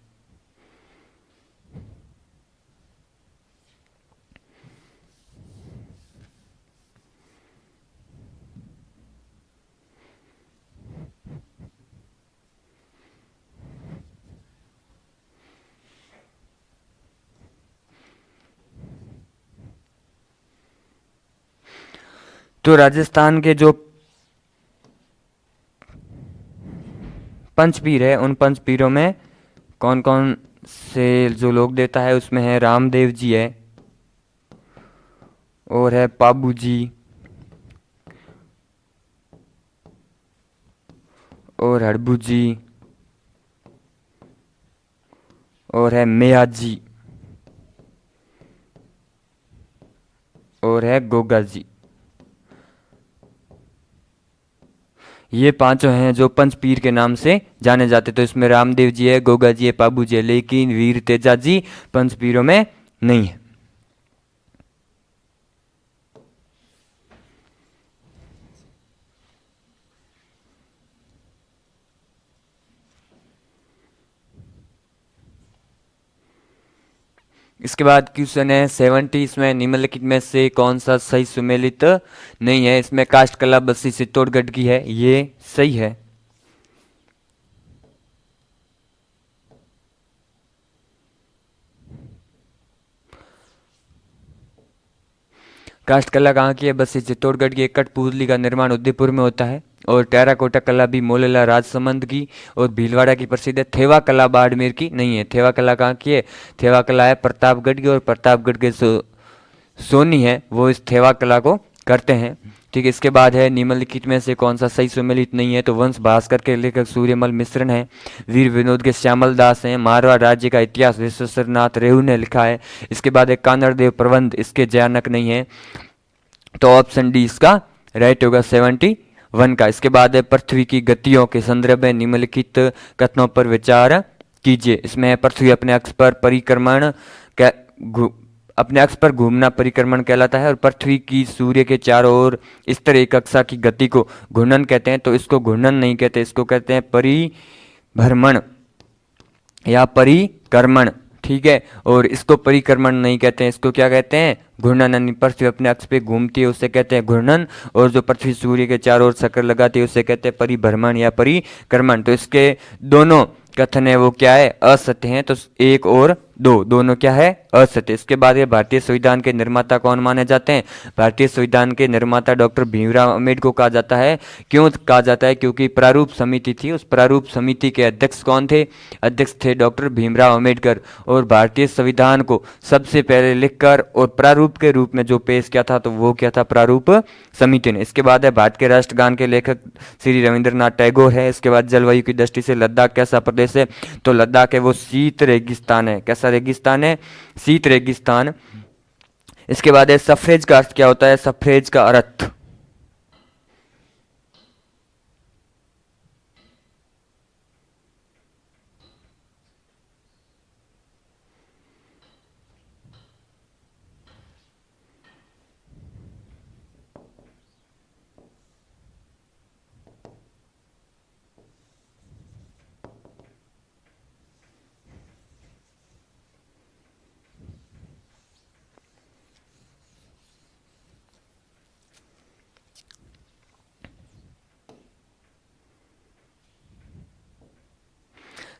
तो राजस्थान के जो पंचपीर है उन पंचपीरों में कौन कौन से जो लोक देवता है उसमें है रामदेव जी है और है पाबू जी और हड़बू जी और है मेया जी और है गोगा जी। ये पांचों हैं जो पंचपीर के नाम से जाने जाते। तो इसमें रामदेव जी है, गोगा जी है, पाबू जी है, लेकिन वीर तेजा जी पंचपीरों में नहीं है। इसके बाद क्वेश्चन है 70, इसमें निम्नलिखित में से कौन सा सही सुमेलित नहीं है? इसमें काष्ठ कला बस्सी चित्तौड़गढ़ की है, ये सही है। काष्ठ कला कहाँ की है? बस्सी चित्तौड़गढ़ की। कठपुतली का निर्माण उदयपुर में होता है और टेराकोटा कला भी मोलेला राजसमंद की और भीलवाड़ा की प्रसिद्ध है। थेवा कला बाड़मेर की नहीं है। थेवा कला कहाँ की है? थेवा कला है प्रतापगढ़ की और प्रतापगढ़ के सोनी है वो इस थेवा कला को करते हैं। ठीक है। इसके बाद है निम्नलिखित में से कौन सा सही सुमेलित नहीं है? तो वंश भास्कर के लेखक सूर्यमल मिश्रण है, वीर विनोद के श्यामल दास हैं, मारवाड़ राज्य का इतिहास विश्वेश्वरनाथ रेहू ने लिखा है। इसके बाद है कानड़ देव प्रबंध, इसके जयानक नहीं है। तो ऑप्शन डी इसका राइट होगा 71 का। इसके बाद है पृथ्वी की गतियों के संदर्भ में निम्नलिखित कथनों पर विचार कीजिए। इसमें पृथ्वी अपने अक्ष पर परिक्रमण अपने अक्ष पर घूमना परिक्रमण कहलाता है। और पृथ्वी की सूर्य के चारों ओर इस तरह एक कक्षा की गति को घूर्णन कहते हैं। तो इसको घूर्णन नहीं कहते, इसको कहते हैं परिभ्रमण या परिक्रमण, ठीक है। और इसको परिक्रमण नहीं कहते हैं, इसको क्या कहते हैं, घूर्णन। यानी पृथ्वी अपने अक्ष पे घूमती है उसे कहते हैं घूर्णन, और जो पृथ्वी सूर्य के चारों ओर चक्कर लगाती है उसे कहते हैं परिभ्रमण या परिक्रमण। तो इसके दोनों कथन है वो क्या है, असत्य हैं। तो एक और दो दोनों क्या है, असत्य। इसके बाद ये भारतीय संविधान के निर्माता कौन माने जाते हैं, भारतीय संविधान के निर्माता डॉक्टर भीमराव अम्बेडकर को कहा जाता है। क्यों कहा जाता है, क्योंकि प्रारूप समिति थी, उस प्रारूप समिति के अध्यक्ष कौन थे, अध्यक्ष थे डॉक्टर भीमराव अम्बेडकर। और भारतीय संविधान को सबसे पहले लिखकर और प्रारूप के रूप में जो पेश किया था तो वो क्या था, प्रारूप समिति ने। इसके बाद है भारत के राष्ट्रगान के लेखक श्री रविंद्रनाथ टैगोर है। इसके बाद जलवायु की दृष्टि से लद्दाख कैसा प्रदेश है, तो लद्दाख है वो शीत रेगिस्तान है। कैसा रेगिस्तान है, शीत रेगिस्तान। इसके बाद है सफरेज का अर्थ क्या होता है, सफरेज का अर्थ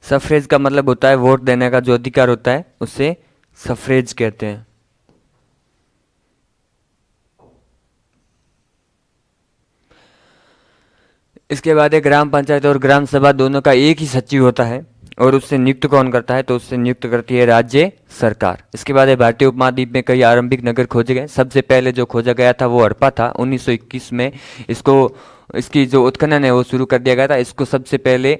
सफरेज का मतलब होता है वोट देने का जो अधिकार होता है उसे सफरेज कहते हैं। इसके बाद एक ग्राम पंचायत और ग्राम सभा दोनों का एक ही सचिव होता है, और उससे नियुक्त कौन करता है, तो उससे नियुक्त करती है राज्य सरकार। इसके बाद है भारतीय उपमहाद्वीप में कई आरंभिक नगर खोजे गए। सबसे पहले जो खोजा गया था वो हड़प्पा था। 1921 में इसको इसकी जो उत्खनन है वो शुरू कर दिया गया था। इसको सबसे पहले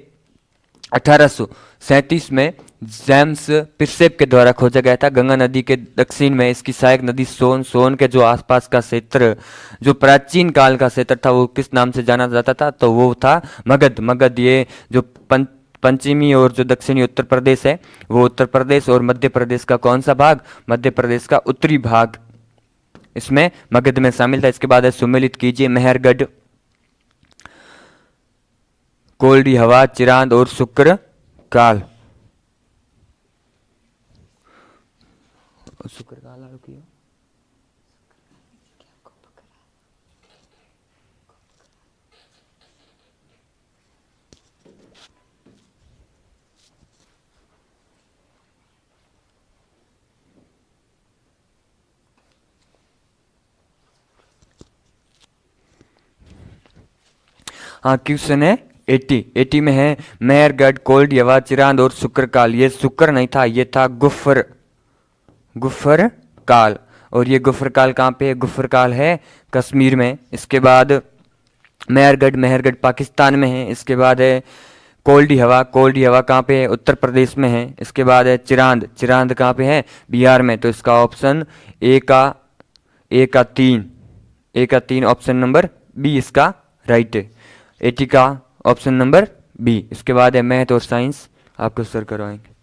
1837 में जेम्स पिरसेप के द्वारा खोजा गया था। गंगा नदी के दक्षिण में इसकी सहायक नदी सोन, सोन के जो आसपास का क्षेत्र, जो प्राचीन काल का क्षेत्र था वो किस नाम से जाना जाता था, तो वो था मगध। मगध ये जो पश्चिमी और जो दक्षिणी उत्तर प्रदेश है वो उत्तर प्रदेश, और मध्य प्रदेश का कौन सा भाग, मध्य प्रदेश का उत्तरी भाग इसमें मगध में शामिल था। इसके बाद है सुमेलित कीजिए मेहरगढ़, कोल्डी हवा, चिरांद और शुक्र काल। शुक्र काल आलो कियो हाँ, क्वेश्चन है 80 में है मेहरगढ़, कोल्ड यवा, चिरांद और शुक्र काल। ये शुक्र नहीं था, ये था गुफर काल। और ये गुफर काल कहाँ पे है, गुफर काल है कश्मीर में। इसके बाद मेहरगढ़ पाकिस्तान में है। इसके बाद है कोल्डी हवा कहाँ पे है, उत्तर प्रदेश में है। इसके बाद है चिरांद कहाँ पे है, बिहार में। तो इसका ऑप्शन ए का तीन ऑप्शन नंबर बी इसका राइट है। 80 का ऑप्शन नंबर बी। इसके बाद है मैथ और साइंस, आपको सर करवाएंगे।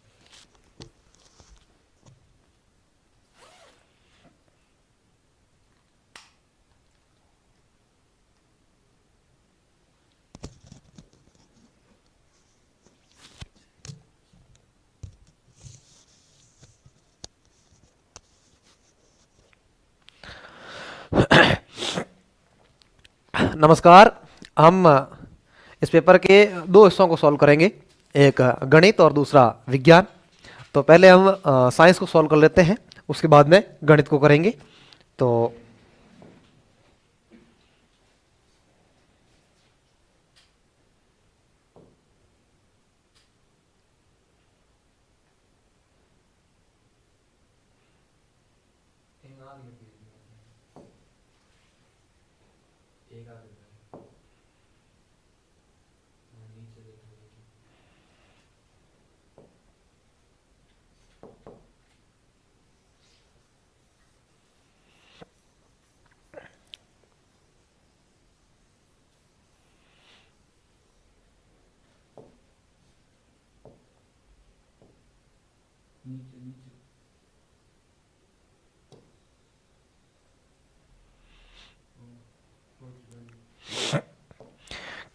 नमस्कार। हम इस पेपर के दो हिस्सों को सॉल्व करेंगे, एक गणित और दूसरा विज्ञान। तो पहले हम साइंस को सॉल्व कर लेते हैं, उसके बाद में गणित को करेंगे। तो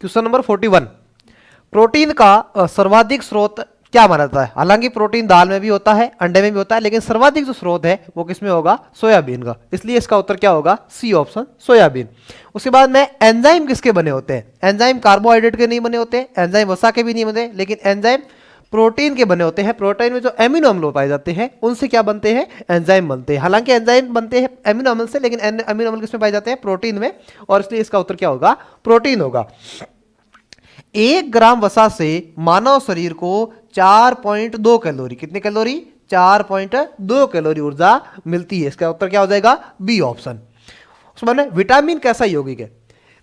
क्वेश्चन नंबर 41, प्रोटीन का सर्वाधिक स्रोत क्या माना जाता है? हालांकि प्रोटीन दाल में भी होता है, अंडे में भी होता है, लेकिन सर्वाधिक जो स्रोत है वो किसमें होगा? सोयाबीन का। इसलिए इसका उत्तर क्या होगा? C option, soybean. उसके बाद में एंजाइम किसके बने होते हैं? एंजाइम कार्बोहाइड्रेट के नहीं बने होते, एंजाइम वसा के भी नहीं बने, लेकिन एंजाइम प्रोटीन के बने होते हैं। प्रोटीन में जो एमिनो अम्ल पाए जाते हैं उनसे क्या बनते हैं? एंजाइम बनते हैं। हालांकि एंजाइम बनते हैं एमिनो अम्ल से, लेकिन एमिनो अम्ल किसमें पाए जाते हैं? प्रोटीन में, और इसलिए इसका उत्तर क्या होगा? प्रोटीन होगा। 1 ग्राम वसा से मानव शरीर को 4.2 कैलोरी, कितनी कैलोरी? 4.2 कैलोरी ऊर्जा मिलती है। इसका उत्तर क्या हो जाएगा? B option. उसमें ना विटामिन कैसा यौगिक है?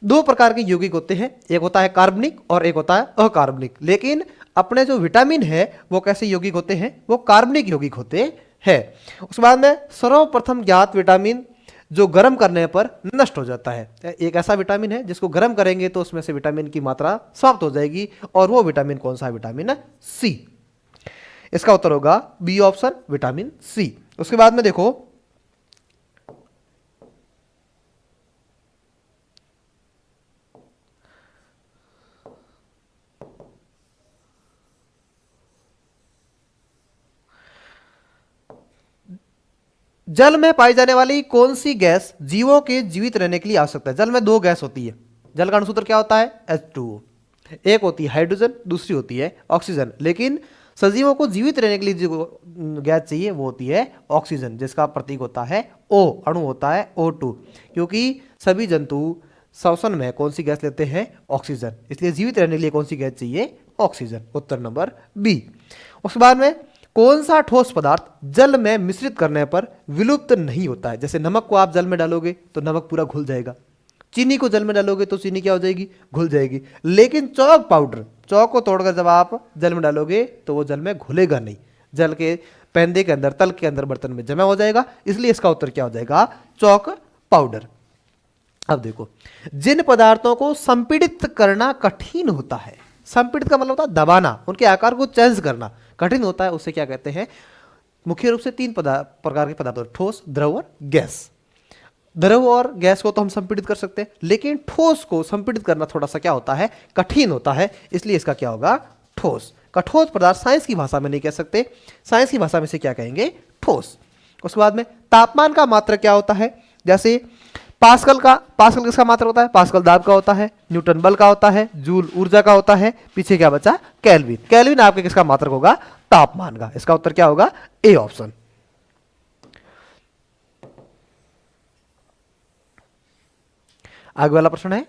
2 प्रकार के यौगिक होते हैं, एक होता है कार्बनिक और एक होता है अकार्बनिक। लेकिन अपने जो विटामिन है वो कैसे यौगिक होते हैं? वो कार्बनिक यौगिक होते हैं। उसके बाद में सर्वप्रथम ज्ञात विटामिन जो गर्म करने पर नष्ट हो जाता है, एक ऐसा विटामिन है जिसको गर्म करेंगे तो उसमें से विटामिन की मात्रा समाप्त हो जाएगी, और वो विटामिन कौन सा? Vitamin C. इसका उत्तर होगा बी ऑप्शन, विटामिन सी। उसके बाद में देखो, जल में पाई जाने वाली कौन सी गैस जीवों के जीवित रहने के लिए आवश्यक है? जल में 2 गैस होती है। जल का अणुसूत्र क्या होता है? H2O। एक होती है हाइड्रोजन, दूसरी होती है ऑक्सीजन। लेकिन सजीवों को जीवित रहने के लिए जो गैस चाहिए वो होती है ऑक्सीजन, जिसका प्रतीक होता है O, अणु होता है O2। क्योंकि सभी जंतु श्वसन में कौन सी गैस लेते हैं? ऑक्सीजन। इसलिए जीवित रहने के लिए कौन सी गैस चाहिए? ऑक्सीजन। उत्तर नंबर बी। उसके बाद में कौन सा ठोस पदार्थ जल में मिश्रित करने पर विलुप्त नहीं होता है? जैसे नमक को आप जल में डालोगे तो नमक पूरा घुल जाएगा, चीनी को जल में डालोगे तो चीनी क्या हो जाएगी? घुल जाएगी। लेकिन चौक पाउडर, चौक को तोड़कर जब आप जल में डालोगे तो वो जल में घुलेगा नहीं, जल के पैंदे के अंदर, तल के अंदर बर्तन में जमा हो जाएगा। इसलिए इसका उत्तर क्या हो जाएगा? Chalk powder. अब देखो, जिन पदार्थों को संपीड़ित करना कठिन होता है, संपीड़ित का मतलब होता है दबाना, उनके आकार को चेंज करना कठिन होता है, उसे क्या कहते हैं? मुख्य रूप से 3 प्रकार के पदार्थ होते हैं, ठोस, द्रव और गैस। द्रव और गैस को तो हम संपीड़ित कर सकते हैं, लेकिन ठोस को संपीड़ित करना थोड़ा सा क्या होता है? कठिन होता है। इसलिए इसका क्या होगा? ठोस। कठोर पदार्थ साइंस की भाषा में नहीं कह सकते, साइंस की भाषा में से क्या कहेंगे? ठोस। उसके बाद में तापमान का मात्रक क्या होता है? जैसे पास्कल किसका मात्रक होता है? पास्कल दाब का होता है, न्यूटन बल का होता है, जूल ऊर्जा का होता है, पीछे क्या बचा? केल्विन। केल्विन आपके किसका मात्रक होगा? तापमान का। इसका उत्तर क्या होगा? A option. आगे वाला प्रश्न है,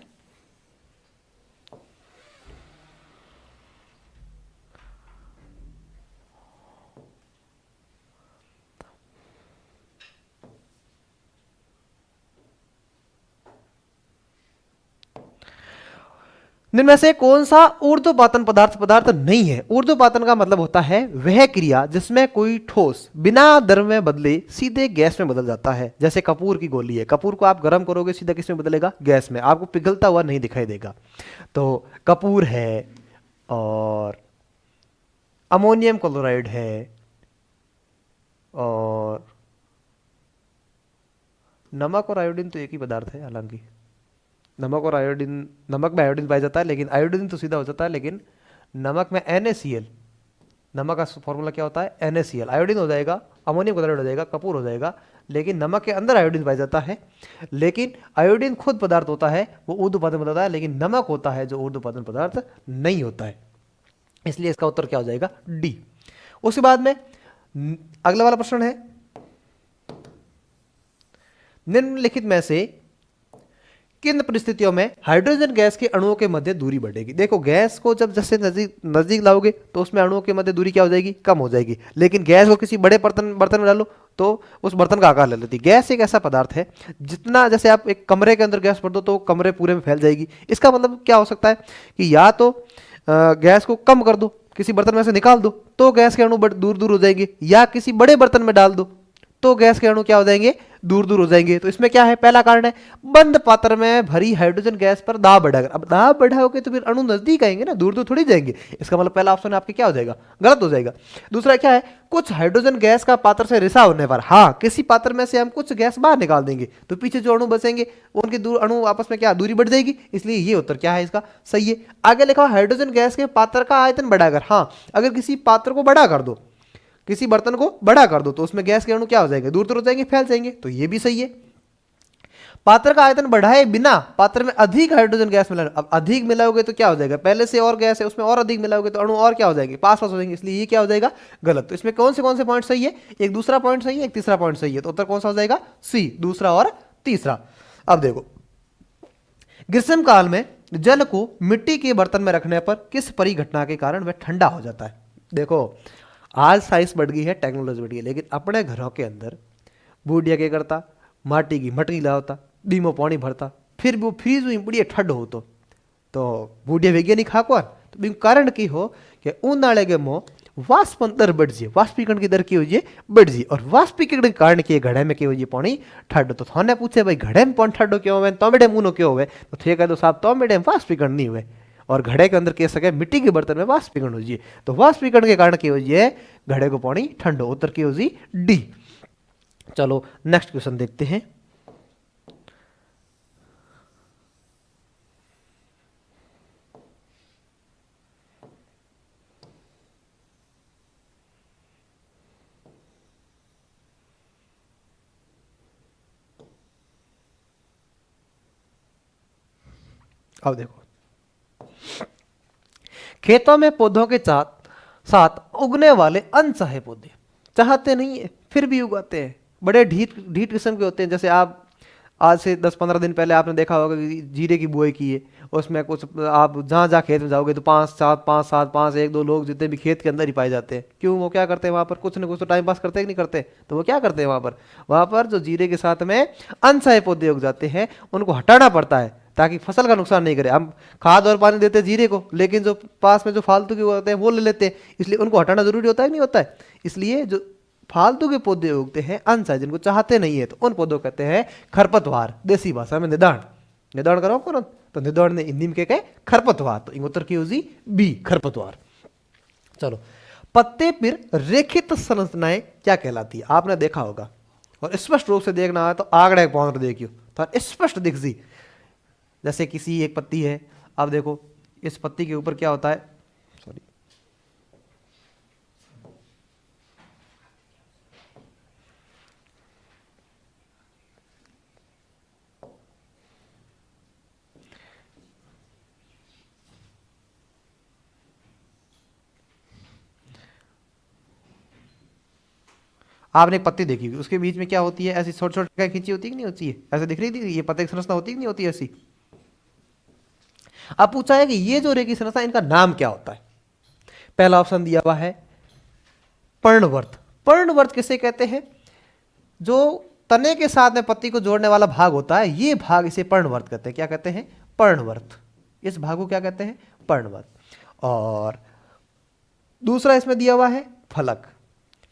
इनमें से कौन सा ऊर्ध्वपातन पदार्थ नहीं है? ऊर्ध्वपातन का मतलब होता है वह क्रिया जिसमें कोई ठोस बिना द्रव में बदले सीधे गैस में बदल जाता है। जैसे कपूर की गोली है, कपूर को आप गर्म करोगे सीधा किस में बदलेगा? गैस में, आपको पिघलता हुआ नहीं दिखाई देगा। तो कपूर है, और अमोनियम क्लोराइड है, और नमक और आयोडीन तो एक ही पदार्थ है। हालांकि नमक और आयोडीन, नमक में आयोडीन पाया जाता है, लेकिन आयोडीन तो सीधा हो जाता है, लेकिन नमक में NaCl, नमक का फॉर्मूला क्या होता है? NaCl। आयोडीन हो जाएगा, अमोनियम क्लोराइड हो जाएगा, कपूर हो जाएगा, लेकिन नमक के अंदर आयोडीन पाया जाता है। लेकिन आयोडीन खुद पदार्थ होता है, वो ऊर्ध्वपातन पदार्थ है, लेकिन नमक होता है जो ऊर्ध्वपातन पदार्थ नहीं होता है। इसलिए इसका उत्तर क्या हो जाएगा? डी। उसके बाद में अगला वाला प्रश्न है, निम्नलिखित में से किन परिस्थितियों में हाइड्रोजन गैस के अणुओं के मध्य दूरी बढ़ेगी? देखो, गैस को जब जैसे नजदीक लाओगे तो उसमें अणुओं के मध्य दूरी क्या हो जाएगी? कम हो जाएगी। लेकिन गैस को किसी बड़े बर्तन में डालो तो उस बर्तन का आकार ले लेती है। गैस एक ऐसा पदार्थ है, जितना जैसे आप एक कमरे के अंदर गैस भर दो तो कमरे पूरे में फैल जाएगी। इसका मतलब क्या हो सकता है कि या तो गैस को कम कर दो, किसी बर्तन में से निकाल दो तो गैस के अणु दूर दूर हो जाएंगे, या किसी बड़े बर्तन में डाल दो तो गैस के अणु क्या हो जाएंगे, दूर दूर हो जाएंगे। तो इसमें क्या है, पहला कारण है बंद पात्र में भरी हाइड्रोजन गैस पर दाब बढ़ाकर। अब दाब बढ़ाओगे तो फिर अणु नजदीक आएंगे ना, दूर दूर थोड़ी जाएंगे। इसका मतलब पहला ऑप्शन आपके क्या हो जाएगा, गलत हो जाएगा। दूसरा क्या है, कुछ हाइड्रोजन गैस का पात्र से रिसाव होने पर, हाँ किसी पात्र में से हम कुछ गैस बाहर निकाल देंगे तो पीछे जो अणु बचेंगे उनके दूर अणु आपस में क्या दूरी बढ़ जाएगी, इसलिए ये उत्तर क्या है इसका सही है। आगे लिखा हुआ हाइड्रोजन गैस के पात्र का आयतन बढ़ाकर, हाँ अगर किसी पात्र को बड़ा कर दो, किसी बर्तन को बड़ा कर दो तो उसमें गैस के अणु क्या हो जाएंगे, दूर दूर हो जाएंगे, फैल जाएंगे, तो ये भी सही है। पात्र का आयतन बढ़ाए बिना पात्र में अधिक हाइड्रोजन गैस मिला, अब अधिक मिलाओगे तो क्या हो जाएगा, पहले से और गैस है उसमें और अधिक मिलाओगे तो अणु और क्या हो जाएंगे, पास पास हो जाएंगे, इसलिए ये क्या हो जाएगा गलत। तो इसमें कौन से पॉइंट सही है, एक दूसरा पॉइंट सही है, एक तीसरा पॉइंट सही है, तो उत्तर कौन सा हो जाएगा, सी, दूसरा और तीसरा। अब देखो, ग्रीष्म काल में जल को मिट्टी के बर्तन में रखने पर किस परिघटना के कारण वह ठंडा हो जाता है। देखो आज साइंस बढ़ गई है, टेक्नोलॉजी बढ़ गई है, लेकिन अपने घरों के अंदर बूढ़िया क्या करता, माटी की मटकी लाता, बीमो पानी भरता, फिर भी वो फ्रीज हुई बढ़िया ठंड हो तो बूढ़िया वैज्ञानिक खा कौन, तो बीम कारण की हो कि उनाले के मो वाष्पन दर बढ़ जाए, वाष्पीकरण की दर की हो जाए बढ़ जाए, और वाष्पीकरण के कारण की घड़े में क्या हो जाए पानी ठंड। तो थाने पूछे भाई घड़े में पानी ठंडो क्यों हुए, तो मेडे मुनो क्यों हुए, तो थे कह दो साहब तो मेडे वाष्पीकरण नहीं हुए, और घड़े के अंदर कह सके मिट्टी के बर्तन में वाष्पीकरण हो जाए, तो वाष्पीकरण के कारण की हो जाए घड़े को पानी ठंडो, उत्तर की हो जाए डी। चलो नेक्स्ट क्वेश्चन देखते हैं। अब देखो, खेतों में पौधों के साथ साथ उगने वाले अनचाहे पौधे चाहते नहीं है फिर भी उगाते हैं, बड़े ढीठ ढीठ किस्म के होते हैं। जैसे आप आज से 10-15 दिन पहले आपने देखा होगा कि जीरे की बुआई की है, उसमें कुछ आप जहाँ जहाँ खेत में जाओगे तो 5-7-5-7-5-1-2 लोग जितने भी खेत के अंदर ही पाए जाते हैं। क्यों, वो क्या करते हैं वहाँ पर, कुछ न कुछ तो टाइम पास करते हैं कि नहीं करते, तो वो क्या करते हैं वहाँ पर जो जीरे के साथ में अनचाहे पौधे उग जाते हैं उनको हटाना पड़ता है ताकि फसल का नुकसान नहीं करे। हम खाद और पानी देते हैं जीरे को, लेकिन जो पास में जो फालतू के होते हैं वो ले लेते हैं, इसलिए उनको हटाना जरूरी होता है कि नहीं होता है। इसलिए जो फालतू के पौधे उगते हैं अनचाहे जिनको चाहते नहीं है तो उन पौधों कहते हैं खरपतवार, देसी भाषा में निदान। निदान करो कौन, तो निदान ने हिंदी में क्या कहे, खरपतवार, तो उत्तर की होगी बी, खरपतवार। चलो, पत्ते पर रेखित संरचनाएं क्या कहलाती है, आपने देखा होगा और स्पष्ट रूप से देखना है तो आगड़े पॉइंट देखियो तो स्पष्ट दिख जी। जैसे किसी एक पत्ती है, अब देखो इस पत्ती के ऊपर क्या होता है, सॉरी आपने एक पत्ती देखी हुई, उसके बीच में क्या होती है, ऐसी छोटी छोटी खींची होती है कि नहीं होती है, ऐसे दिख रही थी, ये पत्ते की संरचना होती है कि नहीं होती है ऐसी। अब पूछा है कि ये जो रेखी संरचना इनका नाम क्या होता है। पहला ऑप्शन दिया हुआ है पर्णवर्त। पर्णवर्त किसे कहते हैं, जो तने के साथ में पत्ती को जोड़ने वाला भाग होता है, ये भाग इसे पर्णवर्त कहते हैं। क्या कहते हैं, पर्णवर्त। इस भाग को क्या कहते हैं, पर्णवर्त। और दूसरा इसमें दिया हुआ है फलक।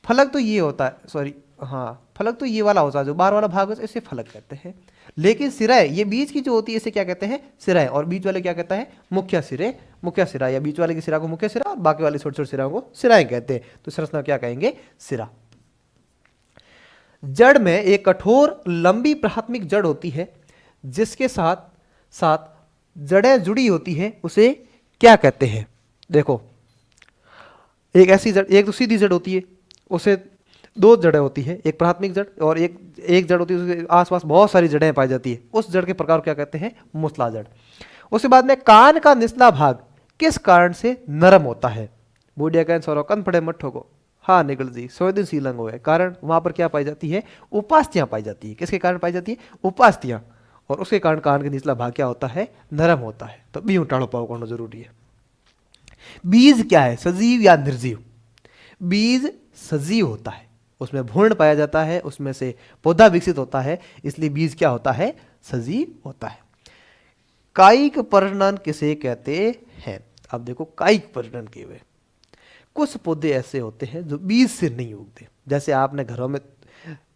फलक तो ये होता है, सॉरी हाँ, फलक तो ये वाला होता है जो बाहर वाला भाग है, इसे फलक कहते हैं। लेकिन सिराएं, ये बीच की जो होती है इसे क्या कहते हैं, सिराएं। और बीच वाले क्या कहता है, मुख्य सिरे, मुख्य सिरा, या बीच वाले की सिरा को मुख्य सिरा और बाकी वाले छोटे छोटे सिराओं को सिराएं कहते हैं। तो संरचना क्या कहेंगे, सिरा। जड़ में एक कठोर लंबी प्राथमिक जड़ होती है जिसके साथ साथ जड़ें जुड़ी होती है, उसे क्या कहते हैं। देखो, एक ऐसी जड़, एक तो सीधी जड़ होती है, उसे दो जड़ें होती है, एक प्राथमिक जड़ और एक जड़ होती है, उसके आसपास बहुत सारी जड़ें पाई जाती है, उस जड़ के प्रकार क्या कहते हैं, मूसला जड़। उसके बाद में कान का निचला भाग किस कारण से नरम होता है। बूढ़िया कहन सौरो कन पड़े मठो को, हाँ निकल जी संवेदनशील अंग है, कारण वहां पर क्या पाई जाती है, उपास्थियां पाई जाती है। किसके कारण पाई जाती है, उपास्थियां, और उसके कारण कान का निचला भाग क्या होता है, नरम होता है। तो बी टाड़ो पाओ करना जरूरी है। बीज क्या है, सजीव या निर्जीव। बीज सजीव होता है, उसमें भ्रूण पाया जाता है, उसमें से पौधा विकसित होता है, इसलिए बीज क्या होता है, सजीव होता है। कायिक प्रजनन किसे कहते हैं। अब देखो, कायिक प्रजनन के हुए कुछ पौधे ऐसे होते हैं जो बीज से नहीं उगते। जैसे आपने घरों में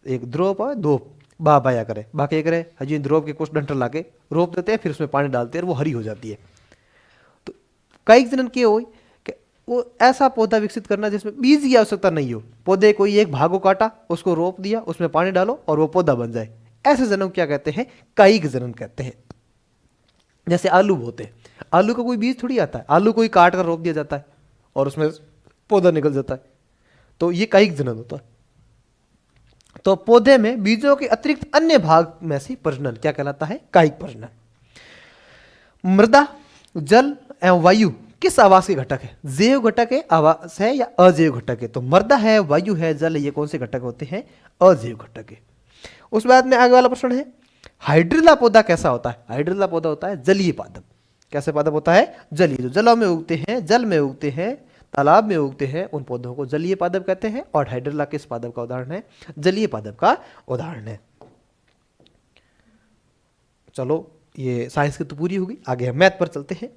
एक ध्रुव और दो बा बाया करे, बाकी करे हजी ध्रुव के कुछ डंठल लाके रोप देते हैं, फिर उसमें पानी डालते हैं और वो हरी हो जाती है। तो कई जनन के हो कि वो ऐसा पौधा विकसित करना जिसमें बीज की आवश्यकता नहीं हो, पौधे कोई एक भाग को काटा, उसको रोप दिया, उसमें पानी डालो और वो पौधा बन जाए, ऐसे जन्म क्या कहते हैं? कायिक जन्म कहते हैं। जैसे आलू बोते हैं, आलू का कोई बीज थोड़ी आता है, आलू को ही काट कर रोप दिया जाता है और उसमें पौधा निकल जाता है, तो ये कायिक जनन होता है। तो पौधे में बीजों के अतिरिक्त अन्य भाग में से प्रजनन क्या कहलाता है? कायिक प्रजनन। मृदा, जल एवं वायु किस आवास के घटक है? जैव घटक है, आवास है या अजैव घटक है? तो मृदा है, वायु है, जल है, ये कौन से घटक होते हैं? अजैव घटक है। उस बाद में आगे वाला प्रश्न है, हाइड्रिला पौधा कैसा होता है? हाइड्रिला पौधा होता है जलीय पादप। कैसे पादप होता है? जलीय, जो जलों में उगते हैं, जल में उगते हैं, तालाब में उगते हैं, उन पौधों को जलीय पादप कहते हैं। और हाइड्रिला किस पादप का उदाहरण है? जलीय पादप का उदाहरण है। चलो ये साइंस की तो पूरी होगी, आगे हम मैथ पर चलते हैं।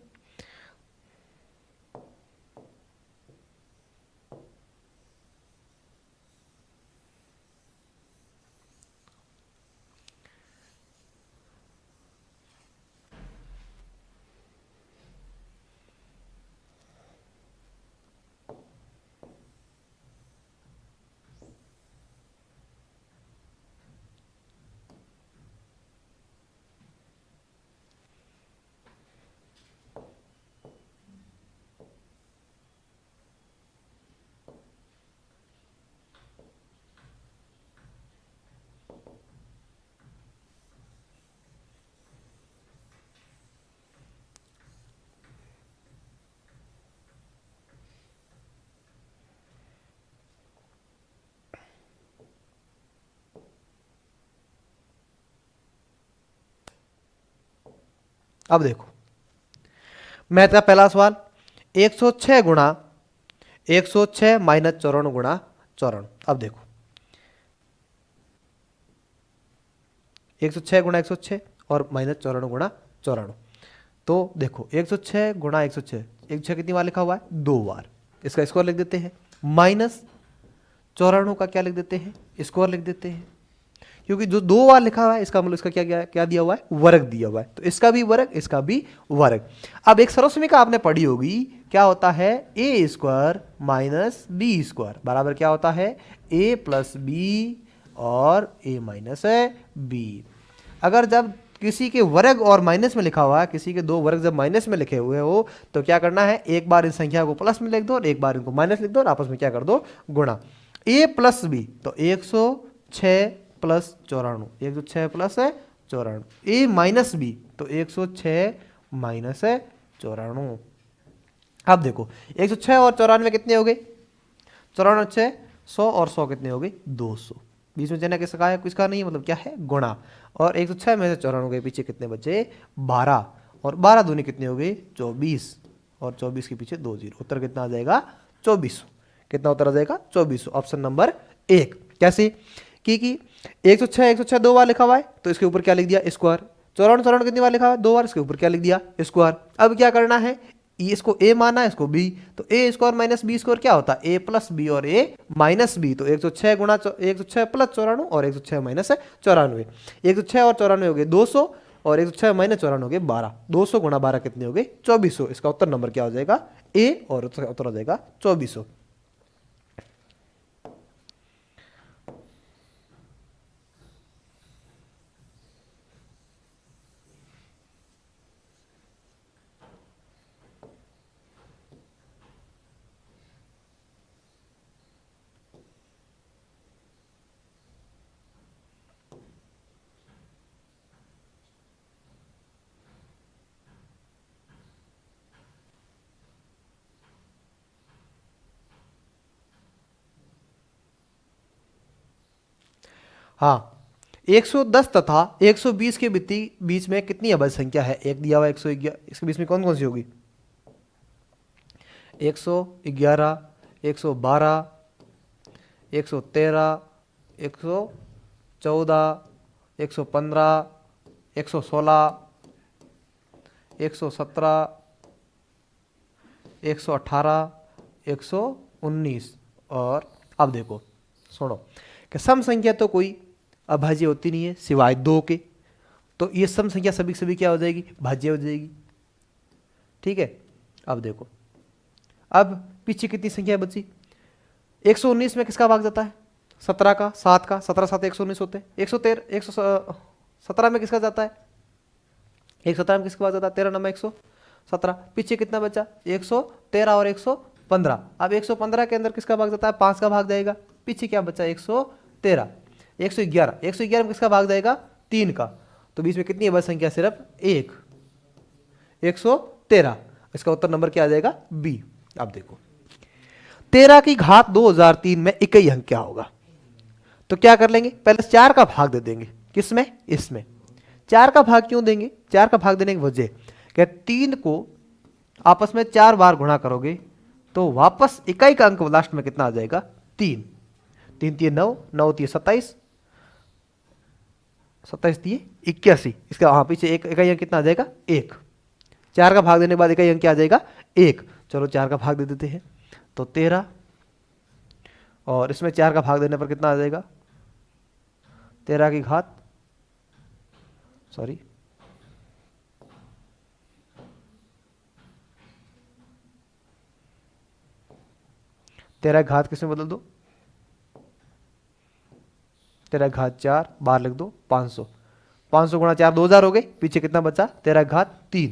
अब देखो मैथ का पहला सवाल, 106 गुणा 106 माइनस 54 गुणा 54। अब देखो 106 गुणा 106 और माइनस 54 गुणा 54। तो देखो 106 गुणा 106, 106 कितनी बार लिखा हुआ है? 2 बार। इसका स्क्वायर लिख देते हैं, माइनस 54 का क्या लिख देते हैं? स्क्वायर लिख देते हैं, क्योंकि जो 2 बार लिखा हुआ है इसका मतलब इसका क्या दिया हुआ है? वर्ग दिया हुआ है, तो इसका भी वर्ग, इसका भी वर्ग। अब एक सरस्वती आपने पढ़ी होगी, क्या होता है? ए स्क्वायर माइनस बी स्क्वायर बराबर क्या होता है? ए प्लस बी और ए माइनस बी। अगर जब किसी के वर्ग और माइनस में लिखा हुआ है, किसी के 2 वर्ग जब माइनस में लिखे हुए हो, तो क्या करना है? एक बार इन संख्या को प्लस में लिख दो और एक बार इनको माइनस लिख दो और आपस में क्या कर दो? गुणा। ए प्लस बी, तो 106 प्लस 94, 106 प्लस 94। ए माइनस बी, तो 106 माइनस 94। अब देखो 106 और 94 कितने हो गए? 94 6 100 और 100 कितने हो गए? 200। बीच में जना किसका है? किसका नहीं, मतलब क्या है? गुणा। और 106 में से 94 गए, पीछे कितने बचे? 12। और 12 दूनी कितने हो गए? 24। और 24 के पीछे 2 0। उत्तर कितना आ जाएगा? 2400। कितना उत्तर आ जाएगा? 2400। Option number 1। कैसे? क्योंकि 106 2 बार लिखा हुआ है, तो इसके ऊपर क्या लिख दिया? स्क्वायर। 94 कितनी बार लिखा हुआ है? 2 बार, इसके ऊपर क्या लिख दिया? स्क्वायर। अब क्या करना है? इसको ए माना, इसको बी, तो ए स्क्वायर माइनस बी स्क्वायर क्या होता है? ए प्लस बी और ए माइनस बी। तो 106 गुणा 106 प्लस 94 और 106 माइनस 94। 106 और 94 हो गए 200 और 106 माइनस 94 हो गए 12। 200 गुणा 12 कितने हो गए? 2400। इसका उत्तर नंबर क्या हो जाएगा? ए, और उत्तर हो जाएगा 2400। हाँ, 110 तथा 120 के बीच में कितनी अभेद संख्या है? एक दिया हुआ 111, इसके बीच में कौन कौन सी होगी? 111, 112, 113, 114, 115, 116, 117, 118, 119। और अब देखो सुनो कि सम संख्या तो कोई अभाज्य होती नहीं है सिवाय 2 के, तो ये सम संख्या सभी सभी क्या हो जाएगी, भाज्य हो जाएगी। ठीक है, अब देखो, अब पीछे कितनी संख्या बची, 119 में किसका भाग जाता है, 17 का, 7 का, 17 7 119 होते हैं। 117 में किसका जाता है, 117 में किसका भाग जाता है, 13 9 117। पीछे कितना बचा, 113 और 115। अब 115 के अंदर किसका भाग जाता है, 5 का भाग जाएगा। पीछे क्या बचा, 113, 111, 111 में किसका भाग जाएगा, 3 का। तो बीच में कितनी है बस संख्या, सिर्फ 113। इसका उत्तर नंबर क्या आ जाएगा, बी। अब देखो 13 की घात 2003 में इकाई अंक क्या होगा, तो क्या कर लेंगे, पहले 4 का भाग दे देंगे, किसमें, इसमें। 4 का भाग क्यों देंगे, 4 का भाग देने की वजह क्या, 3 को आपस में 4 बार गुणा करोगे तो वापस इकाई का अंक लास्ट में कितना आ जाएगा, 3। 3 3 9, 9 3 27, 27 3 81। इसका हाँ पीछे एक इकाई अंक कितना आ जाएगा, 1। 4 का भाग देने के बाद इकाई अंक क्या आ जाएगा, 1। चलो 4 का भाग दे देते हैं, तो 13, और इसमें 4 का भाग देने पर कितना आ जाएगा, 13 की घात, सॉरी 13 घात किसमें बदल दो, 13 घात 4 बाहर लिख दो, 500। 500 गुणा 4 2000 हो गए। पीछे कितना बचा, 13 घात 3,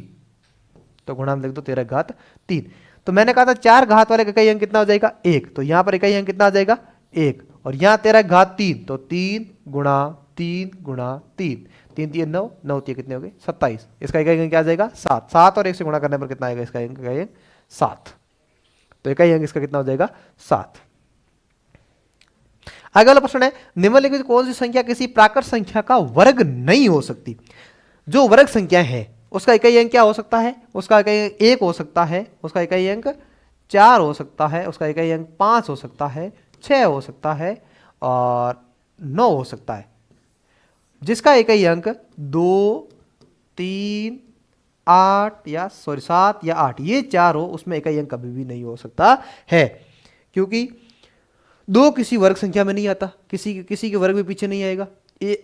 तो गुणा में लिख दो 13 घात 3। तो मैंने कहा था 4 घात वाले का इकाई अंक कितना हो जाएगा, 1। तो यहां पर इकाई अंक कितना आ जाएगा, 1। और यहां 13 घात 3, तो 3 गुणा 3 गुणा 3, 3 3 9, 9 3 कितने हो गए, 27। इसका इकाई अंक क्या आ जाएगा, 7। 7 और 1 से गुणा करने पर कितना आएगा, इसका इकाई अंक 7। तो इकाई अंक इसका कितना हो जाएगा, 7। अगला प्रश्न है, निम्नलिखित कौन सी संख्या किसी प्राकृत संख्या का वर्ग नहीं हो सकती। जो वर्ग संख्या है उसका इकाई अंक क्या हो सकता है, उसका इकाई अंक 1 हो सकता है, उसका इकाई अंक 4 हो सकता है, उसका इकाई अंक 5 हो सकता है, 6 हो सकता है और 9 हो सकता है। जिसका इकाई अंक 2 3 8 या 7 या 8 ये 4 हो, उसमें इकाई अंक कभी भी नहीं हो सकता है, क्योंकि 2 किसी वर्ग संख्या में नहीं आता, किसी के वर्ग भी पीछे नहीं आएगा,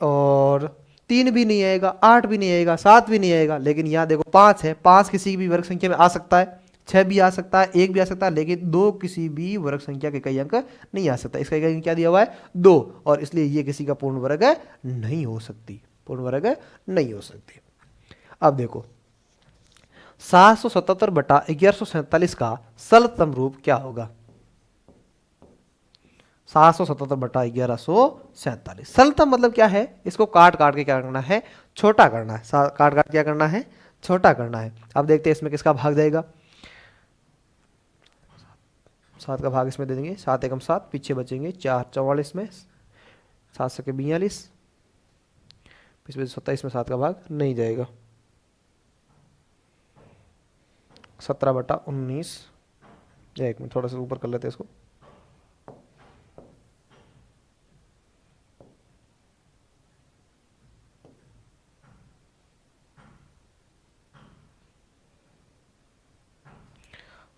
और 3 भी नहीं आएगा, 8 भी नहीं आएगा, 7 भी नहीं आएगा। लेकिन यहाँ देखो 5 है, 5 किसी भी वर्ग संख्या में आ सकता है, 6 भी आ सकता है, 1 भी आ सकता है, लेकिन 2 किसी भी वर्ग संख्या के इकाई अंक नहीं आ सकता। इसका इकाई अंक क्या दिया हुआ है, 2, और इसलिए ये किसी का पूर्ण वर्ग नहीं हो सकती, पूर्ण वर्ग नहीं हो सकती। अब देखो 777 बटा 1147 का सरलतम रूप क्या होगा, 777 बटा 1147। सरलतम मतलब क्या है, इसको काट काट के क्या करना है, छोटा करना है। काट काट क्या करना है, छोटा करना है। अब देखते हैं इसमें किसका भाग जाएगा, 7 का भाग इसमें दे देंगे, 7 एकम 7, पीछे बचेंगे 4 44 में, 7 सके 42, पीछे 27 में 7 का भाग नहीं जाएगा, 17 बटा 19। एक मिनट थोड़ा सा ऊपर कर लेते हैं इसको,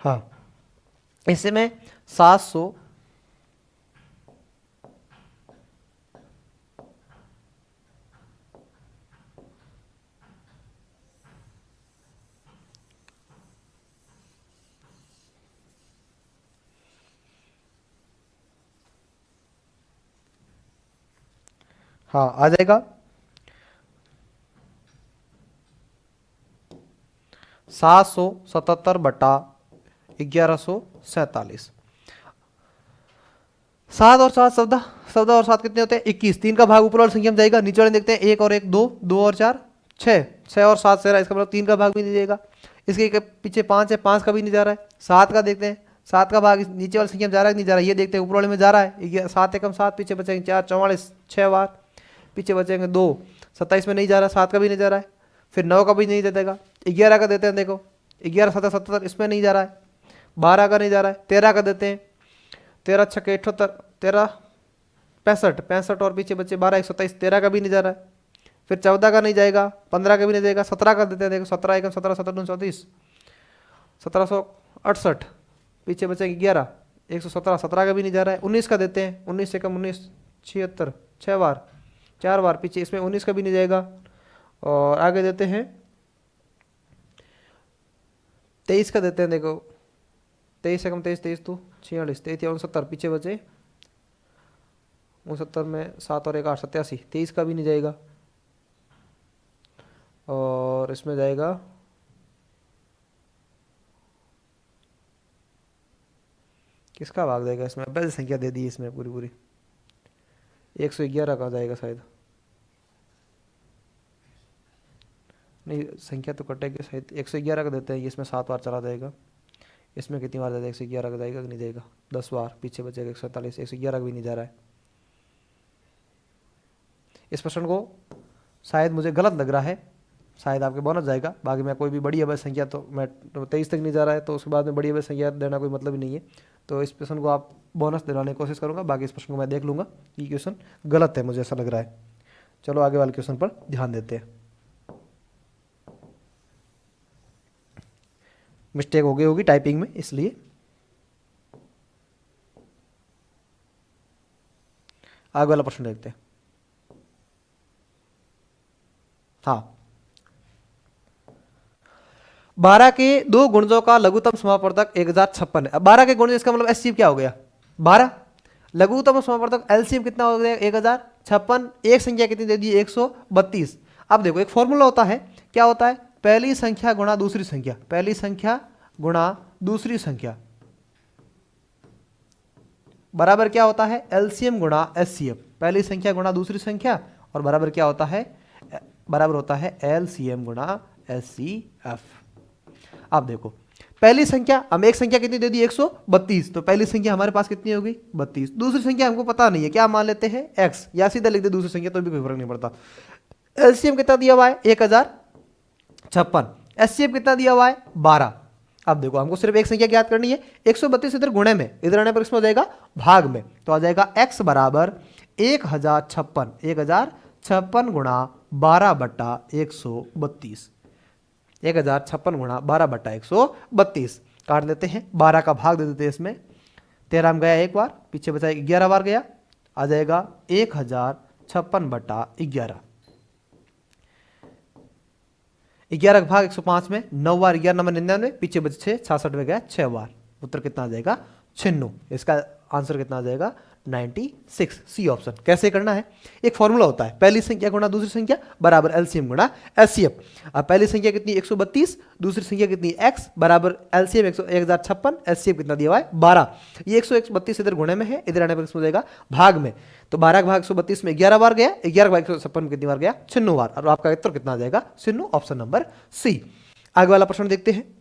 हाँ इसे में 700 हाँ आ जाएगा 777 बटा 1147। 7 और 7 14 और 7 कितने होते हैं, 21। 3 का भाग ऊपर वाली संख्या में जाएगा, नीचे वाले देखते हैं 1 और 1 2, 2 और 4 6, 6 और 7 से रहा है, इसका मतलब 3 का भाग भी नहीं जाएगा। इसके पीछे 5 है, 5 का भी नहीं जा रहा है। 7 का देखते हैं, 7 का भाग नीचे वाली संख्या में जा रहा है कि नहीं जा रहा है, ये देखते हैं ऊपर वाले में जा रहा है। 7 एकम 7, पीछे बचेंगे 4 44, 6 बार, पीछे बचेंगे 2, 27 में नहीं जा रहा, 7 का भी नहीं जा रहा है, फिर 9 का भी नहीं दे देगा, 11 का देते हैं, देखो 11 7 77 इसमें नहीं जा रहा है, 12 का नहीं जा रहा है, 13 का देते हैं, 13 छक्के 78, 13 65, 65 और पीछे बच्चे 12 127, 13 का भी नहीं जा रहा है, फिर 14 का नहीं जाएगा, 15 का भी नहीं जाएगा, 17 का देते हैं, देखो 17 एकम 17 17 34, 1768, पीछे बचेंगे 11 117, 17 का भी नहीं जा रहा है, 19 का देते हैं, 19 एकम 19 76, 6 बार, 4 बार पीछे, इसमें 19 का भी नहीं जाएगा। और आगे देते हैं 23 का देते हैं, देखो 23 से कम 23, 23 तो 46, 23 या 69, पीछे बचे 69 में 7 और 1 8, 87, 23 का भी नहीं जाएगा। और इसमें जाएगा किसका भाग जाएगा, इसमें अब्बल संख्या दे दी इसमें पूरी पूरी, 111 का जाएगा शायद, नहीं संख्या तो कटेगी शायद, 111 का देते हैं, इसमें 7 बार चला जाएगा। इसमें कितनी बार जाएगा, 111 का जाएगा कि नहीं जाएगा, 10 बार, पीछे बचेगा 147, 111 का भी नहीं जा रहा है। इस प्रश्न को शायद मुझे गलत लग रहा है, शायद आपके बोनस जाएगा। बाकी मैं कोई भी बड़ी अवैध संख्या, तो मैं 23 तक नहीं जा रहा है, तो उसके बाद में बड़ी अवैध संख्या देना कोई मतलब ही नहीं है। तो इस प्रश्न को आप बोनस दिलाने की कोशिश करूंगा, बाकी इस प्रश्न को मैं देख लूंगा। ये क्वेश्चन गलत है, मुझे ऐसा लग रहा है। चलो आगे वाले क्वेश्चन पर ध्यान देते हैं। मिस्टेक हो गई होगी टाइपिंग में, इसलिए आगे वाला प्रश्न देखते हैं। हाँ, 12 के दो गुणजों का लघुत्तम समापवर्तक 1056 है। अब 12 के गुणज, इसका मतलब एचसीएफ क्या हो गया 12, लघुत्तम समापवर्तक एलसीएम कितना हो गया 1056, एक संख्या कितनी दे दी 132। अब देखो एक फॉर्मूला होता है, क्या होता है, पहली संख्या गुणा दूसरी संख्या, पहली संख्या गुणा दूसरी संख्या बराबर क्या होता है, एलसीएम गुणा एचसीएफ। पहली संख्या गुणा दूसरी संख्या और बराबर क्या होता है, बराबर होता है एलसीएम गुणा एचसीएफ। अब देखो पहली संख्या, हम एक संख्या कितनी दे दी 132, तो पहली संख्या हमारे पास कितनी होगी 32। दूसरी संख्या हमको पता नहीं है, क्या मान लेते हैं x, या सीधा लिख दे दूसरी संख्या, तो भी कोई फर्क नहीं पड़ता। एलसीएम कितना दिया हुआ है 1056, एचसीएफ कितना दिया हुआ है 12। अब देखो हमको सिर्फ एक संख्या ज्ञात करनी है, 132 इधर गुणे में, इधर आने पर इसमें हो जाएगा भाग में, तो आ जाएगा x बराबर 1056 गुणा 12/132, 1056 गुणा 12/132 काट देते हैं, 12 का भाग दे देते हैं इसमें, 13 में गया एक बार, पीछे बचा 11 बार गया, आ जाएगा 1056/11। 11 का भाग 105 में, 9 बार 11 में 99, पीछे बचे 66 में गया 6 बार, उत्तर कितना आ जाएगा 96। इसका आंसर कितना आ जाएगा 96, सी ऑप्शन। कैसे करना है, एक फॉर्मूला होता है, पहली संख्या गुणा दूसरी संख्या बराबर एलसीएम गुणा एचसीएफ। अब पहली संख्या कितनी 132, दूसरी संख्या कितनी x बराबर एलसीएम 1056, एचसीएफ कितना दिया हुआ है 12। ये 132 इधर गुणे में है, इधर आने पर इसमें हो जाएगा भाग में, तो 12 का भाग 132 में 11 बार गया, 11 का भाग 156 में कितनी बार गया 96 बार, और आपका उत्तर कितना आ जाएगा 96, ऑप्शन नंबर सी। आगे वाला प्रश्न देखते हैं।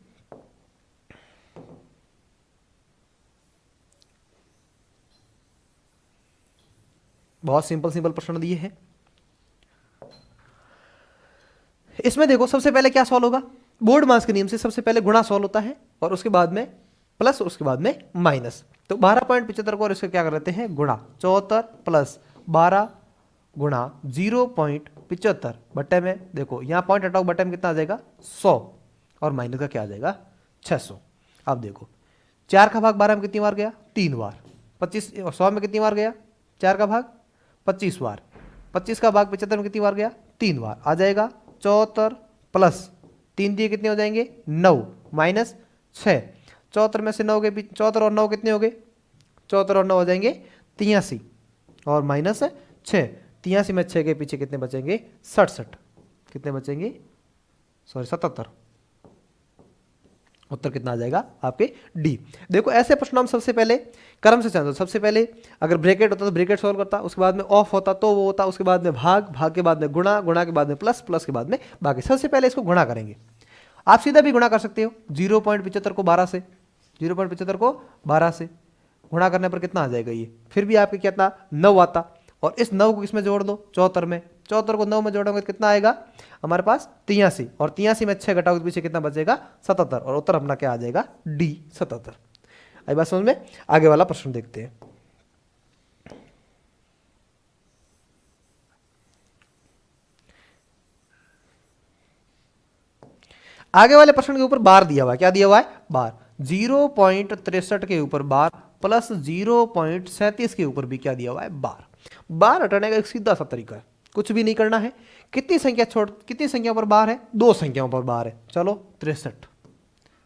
बहुत सिंपल सिंपल प्रश्न दिए हैं। इसमें देखो सबसे पहले क्या सॉल्व होगा, बोर्ड मास के नियम से सबसे पहले गुणा सॉल्व होता है, और उसके बाद में प्लस, उसके बाद में माइनस। तो 12.75 को और इसका क्या कर लेते हैं गुणा, 74 प्लस 12 गुणा 0.75 बट्टे में, देखो यहाँ पॉइंट हटाओ, बट्टे में कितना आ जाएगा 100, और माइनस का क्या आ जाएगा 600। अब देखो 4 का भाग 12 में कितनी बार गया 3 बार, 25 100 में कितनी बार गया 4 का भाग 25 बार, 25 का भाग 75 में कितनी बार गया 3 बार, आ जाएगा 74 प्लस 3 दिए कितने हो जाएंगे 9 माइनस 6, 74 में से 9 के 74 और 9 कितने हो गए, 74 और 9 हो जाएंगे 83, और माइनस 6, 83 में 6 के पीछे कितने बचेंगे 67, कितने बचेंगे 77, उत्तर कितना आ जाएगा आपके डी। देखो ऐसे प्रश्न हम सबसे पहले क्रम से चलते, सबसे पहले अगर ब्रैकेट होता तो ब्रैकेट सॉल्व करता, उसके बाद में ऑफ होता तो वो होता, उसके बाद में भाग, भाग के बाद में गुणा, गुणा के बाद में प्लस, प्लस के बाद में बाकी। सबसे पहले इसको गुणा करेंगे, आप सीधा भी गुणा कर सकते हो, 0.75 को 12 से, 0.75 को 12 से गुणा करने पर कितना आ जाएगा ये, फिर भी आपके कितना 9 आता, और इस 9 को इसमें जोड़ दो 74 में, 74 को 9 में जोड़ोगे तो कितना आएगा हमारे पास 83, और 83 में 6 घटाओगे तो पीछे कितना बचेगा 77, और उत्तर अपना क्या आ जाएगा डी 77। आई बात समझ में। आगे वाला प्रश्न देखते हैं। आगे वाले प्रश्न के ऊपर बार दिया हुआ है, क्या दिया हुआ है बार, 0.63 के ऊपर बार प्लस 0.37 के ऊपर भी क्या दिया हुआ है बार। बार हटाने का एक सीधा सा तरीका है, कुछ भी नहीं करना है। कितनी संख्या पर बार है? 2 संख्याओं पर बार है। चलो 63,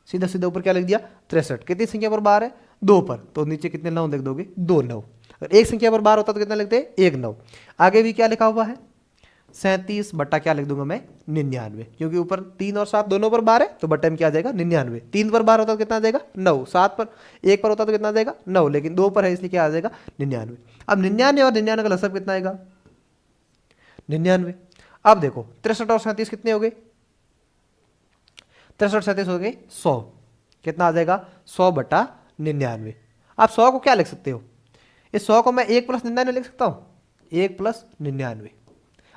सीधा सीधा ऊपर क्या लिख दिया? 63। कितनी संख्या पर बार है? 2 पर, तो नीचे कितने 9 लिख दोगे? 2 9। और एक संख्या पर बार होता तो कितना लिखते? 1 9। आगे भी क्या लिखा हुआ है? 37 बट्टा क्या लिख दूंगा मैं? 99, क्योंकि ऊपर 3 और 7 दोनों पर बार है, तो बट्टे में क्या आ जाएगा? 99। 3 पर बार होता तो कितना आ जाएगा? 9। 7 पर 1 पर होता तो कितना आ जाएगा? 9, लेकिन 2 पर है इसलिए क्या आ जाएगा? 99। अब 99 और 99 का लसागु कितना आएगा? 99। अब देखो 63 और 37 कितने हो गए? 63 37 हो गए 100। कितना आ जाएगा? 100 बटा 99। आप 100 को क्या लिख सकते हो? इस 100 को मैं 1 प्लस 99 लिख सकता हूँ, 1 प्लस 99।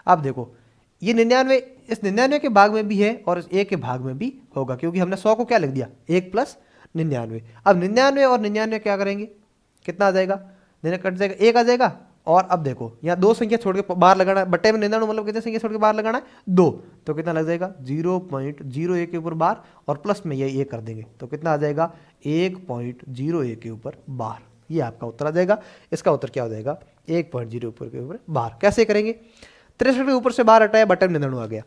अब देखो ये 99 इस 99 के भाग में भी है और इस 1 के भाग में भी होगा, क्योंकि हमने 100 को क्या लिख दिया? 1 प्लस 99। अब 99 और 99 क्या करेंगे? कितना आ जाएगा? 99 कट जाएगा, 1 आ जाएगा। और अब देखो यहाँ 2 संख्या छोड़ के बाहर लगाना है, बट्टे में 99 मतलब कितने संख्या छोड़ के बाहर लगाना है? 2। तो कितना लग जाएगा? 0.01 के ऊपर बार और प्लस में ये 1 कर देंगे, तो कितना आ जाएगा? 1.01 के ऊपर बार। ये आपका उत्तर आ जाएगा। इसका उत्तर क्या हो जाएगा? 1.0 के ऊपर बार। कैसे करेंगे? 63 के ऊपर से बार हटाया, बटन 99 आ गया।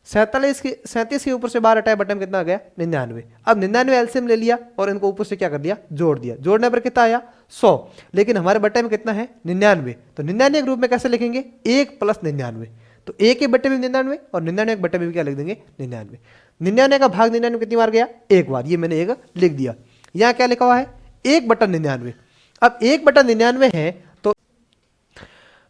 37 के ऊपर से बार हटाया, बटन कितना आ गया? 99। अब 99 एलसीएम ले लिया और इनको ऊपर से क्या कर दिया? जोड़ दिया। जोड़ने पर कितना आया? 100। लेकिन हमारे बट्टे में कितना है? 99। तो 99 के रूप में कैसे लिखेंगे? 1 प्लस 99। तो 1 के बट्टे में 99 और 99 के बट्टे में भी क्या लिख देंगे? 99। 99 का भाग 99 कितनी बार गया? 1 बार। ये मैंने 1 लिख दिया। यहाँ क्या लिखा हुआ है? 1 बटा 99। अब 1 बटा 99 है तो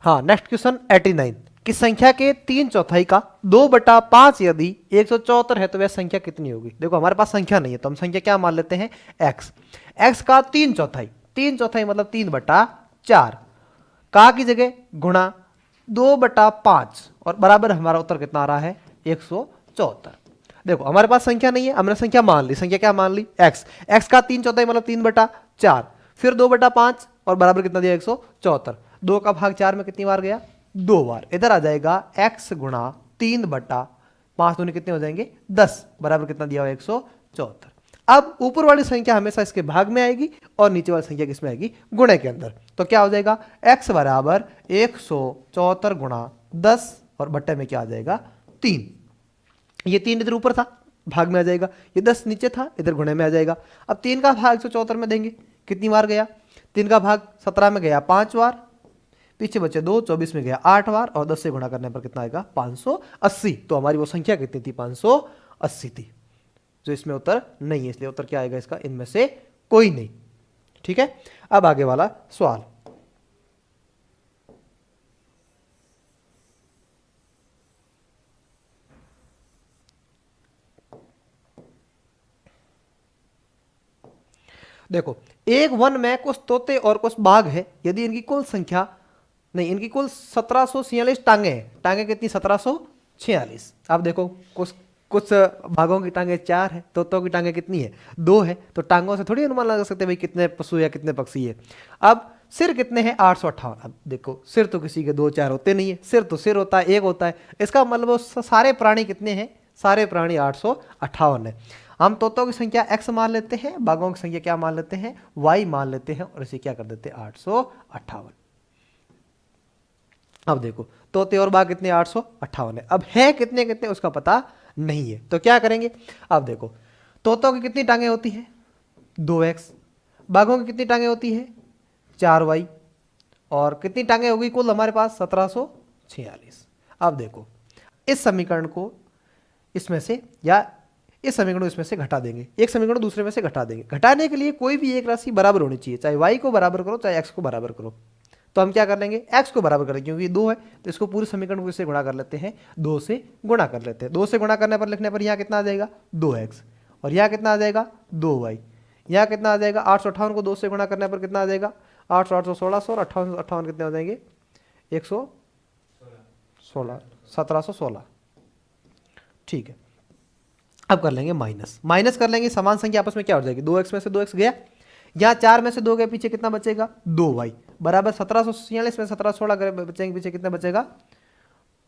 हाँ, नेक्स्ट क्वेश्चन 89 की संख्या के 3/4 का 2/5 यदि 174 है तो वह संख्या कितनी होगी? देखो हमारे पास संख्या नहीं है तो हम संख्या क्या मान लेते हैं? x। x का 3/4, 3/4 मतलब 3/4 का की जगह गुणा 2/5 और बराबर हमारा उत्तर कितना आ रहा है? 174। देखो हमारे पास संख्या नहीं है, हमने संख्या मान ली। संख्या क्या मान ली? x। x का 3/4 मतलब 3/4, फिर 2/5 और बराबर कितना दिया? 174। 2 का भाग 4 में कितनी बार गया? 2 बार। इधर आ जाएगा x गुणा 3/5 दोनों कितने हो जाएंगे? 10 बराबर कितना दिया हुआ? 174। अब ऊपर वाली संख्या हमेशा इसके भाग में आएगी और नीचे वाली संख्या किसमें आएगी? गुणे के अंदर। तो क्या हो जाएगा? x बराबर 174 गुणा 10 और बट्टे में क्या आ जाएगा? 3। ये 3 इधर ऊपर था, भाग में आ जाएगा। ये 10 नीचे था, इधर गुणे में आ जाएगा। अब 3 का भाग 174 में देंगे, कितनी बार गया? 3 का भाग 17 में गया 5 बार, पीछे बचे 2, 24 में गया 8 बार और 10 से गुणा करने पर कितना आएगा? 580। तो हमारी वो संख्या कितनी थी? 580 थी। जो इसमें उत्तर नहीं है, इसलिए उत्तर क्या आएगा इसका? इनमें से कोई नहीं। ठीक है, अब आगे वाला सवाल। देखो एक वन में कुछ तोते और कुछ बाघ है। यदि इनकी कुल संख्या नहीं, इनकी कुल 1746 टांगे हैं। टांगे कितनी? 1746। अब देखो कुछ बाघों की टांगे 4 है, तोतों की टांगे कितनी है? 2 है। तो टांगों से थोड़ी अनुमान लगा सकते भाई कितने पशु या कितने पक्षी है। अब सिर कितने हैं? 858। अब देखो सिर तो किसी के 2 4 होते नहीं है, सिर तो सिर होता है, एक होता है। इसका मतलब सारे प्राणी कितने हैं? सारे प्राणी 858 है। हम तोतों की संख्या x मान लेते हैं, बाघों की संख्या क्या मान लेते हैं? y मान लेते हैं और इसे क्या कर देते हैं? 858। अब देखो तोते और बाघ कितने? 858 है। अब है कितने कितने उसका पता नहीं है, तो क्या करेंगे? अब देखो तोतों की कितनी टांगे होती है? 2x। बाघों की कितनी टांगे होती है? 4y। और कितनी टांगे होगी कुल हमारे पास? 1746। अब देखो इस समीकरण को इसमें से या इस समीकरण को इसमें से घटा देंगे, एक समीकरण दूसरे में से घटा देंगे। घटाने के लिए कोई भी एक राशि बराबर होनी चाहिए, चाहे y को बराबर करो चाहे x को बराबर करो। तो हम क्या कर लेंगे? x को बराबर करेंगे, क्योंकि 2 है तो इसको पूरे समीकरण को इससे गुणा कर लेते हैं, 2 से गुणा कर लेते हैं। 2 से गुणा करने पर लिखने पर यहाँ कितना आ जाएगा? 2x। और यहाँ कितना आ जाएगा? 2y। यहाँ कितना आ जाएगा? 858 को 2 से गुणा करने पर कितना आ जाएगा? 800 800 1600 और 58 कितने हो जाएंगे? 116 1716। ठीक है, अब कर लेंगे माइनस। माइनस कर लेंगे, समान संख्या आपस में क्या हो जाएगी? 2x में से 2x गया, यहाँ 4 में से 2 गए, पीछे कितना बचेगा? 2y बराबर 1746 में 1716 गए, बचेंगे पीछे कितना बचेगा?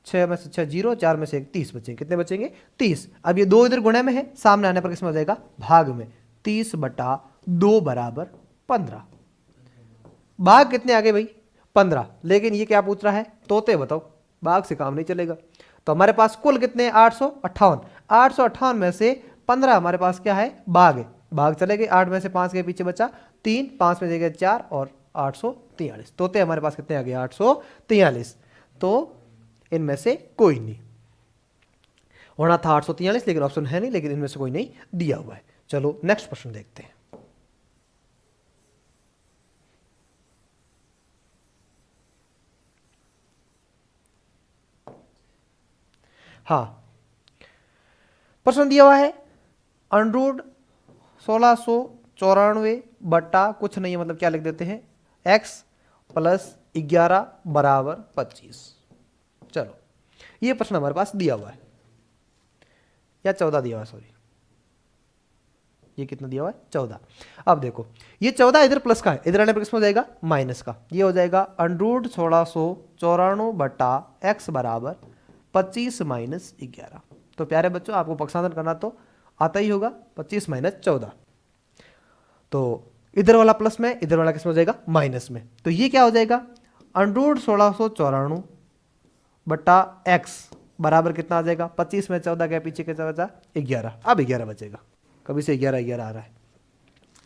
6 में से 6 0, 4 में से 1 30 बचेंगे। कितने बचेंगे? 30। अब ये 2 इधर गुणे में है, सामने आने पर किसमें हो जाएगा? भाग में। 30/2 बराबर 15। भाग कितने आ गए भाई? 15, लेकिन ये क्या पूछ रहा है, तोते बताओ, बाघ से काम नहीं चलेगा। तो हमारे पास कुल कितने हैं, 858। 858 में से 15 हमारे पास क्या है, बाघ है, बाघ चले गए। 8 में से 5 के पीछे बचा 3, 5 में जगह 4 और 843। तोते हमारे पास कितने आ गए, 843। तो इनमें से कोई नहीं होना था 843, लेकिन ऑप्शन है नहीं, लेकिन इनमें से कोई नहीं दिया हुआ है। चलो नेक्स्ट प्रश्न देखते हैं। हाँ, प्रश्न दिया हुआ है अंडरूट 1694 बट्टा कुछ नहीं है, मतलब क्या लिख देते हैं, x प्लस 11 बराबर 25। चलो ये प्रश्न हमारे पास दिया हुआ है, या 14 दिया हुआ है, सॉरी, ये कितना दिया हुआ है, 14। अब देखो ये 14 इधर प्लस का है, इधर आने पर किसमें हो जाएगा, माइनस का। ये हो जाएगा अंडरूट 1694 बट्टा x बराबर 25 माइनस 11। तो प्यारे बच्चों आपको पक्षांतर करना तो आता ही होगा, 25 माइनस 14। तो इधर वाला प्लस में, इधर वाला किसमें हो जाएगा, माइनस में। तो ये क्या हो जाएगा, अंडरूट 1694 बट्टा x बराबर कितना आ जाएगा, 25 में 14 के पीछे कितना बचा, 11। अब 11 बचेगा, कभी से 11 11 आ रहा है।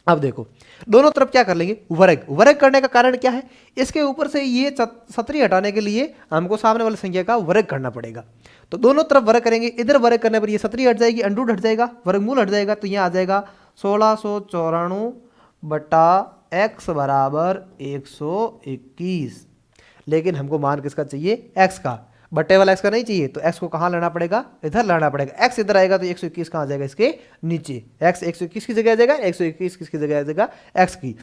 अब देखो दोनों तरफ क्या कर लेंगे, वर्ग। वर्ग करने का कारण क्या है, इसके ऊपर से ये 17 हटाने के लिए हमको सामने वाली संख्या का वर्ग करना पड़ेगा। तो दोनों तरफ वर्ग करेंगे, इधर वर्ग करने पर ये 17 हट जाएगी, अंडरूट हट जाएगा, वर्गमूल हट जाएगा। तो यहाँ आ जाएगा 1694 बट्टा x बराबर 121। लेकिन हमको मान किसका चाहिए, x का, बट्टे वाला x का नहीं चाहिए। तो x को कहाँ लाना पड़ेगा, इधर लाना पड़ेगा। x इधर आएगा तो 121 कहाँ आ जाएगा, इसके नीचे। x 121 की जगह आ जाएगा, 121 किसकी जगह आ जाएगा, x की।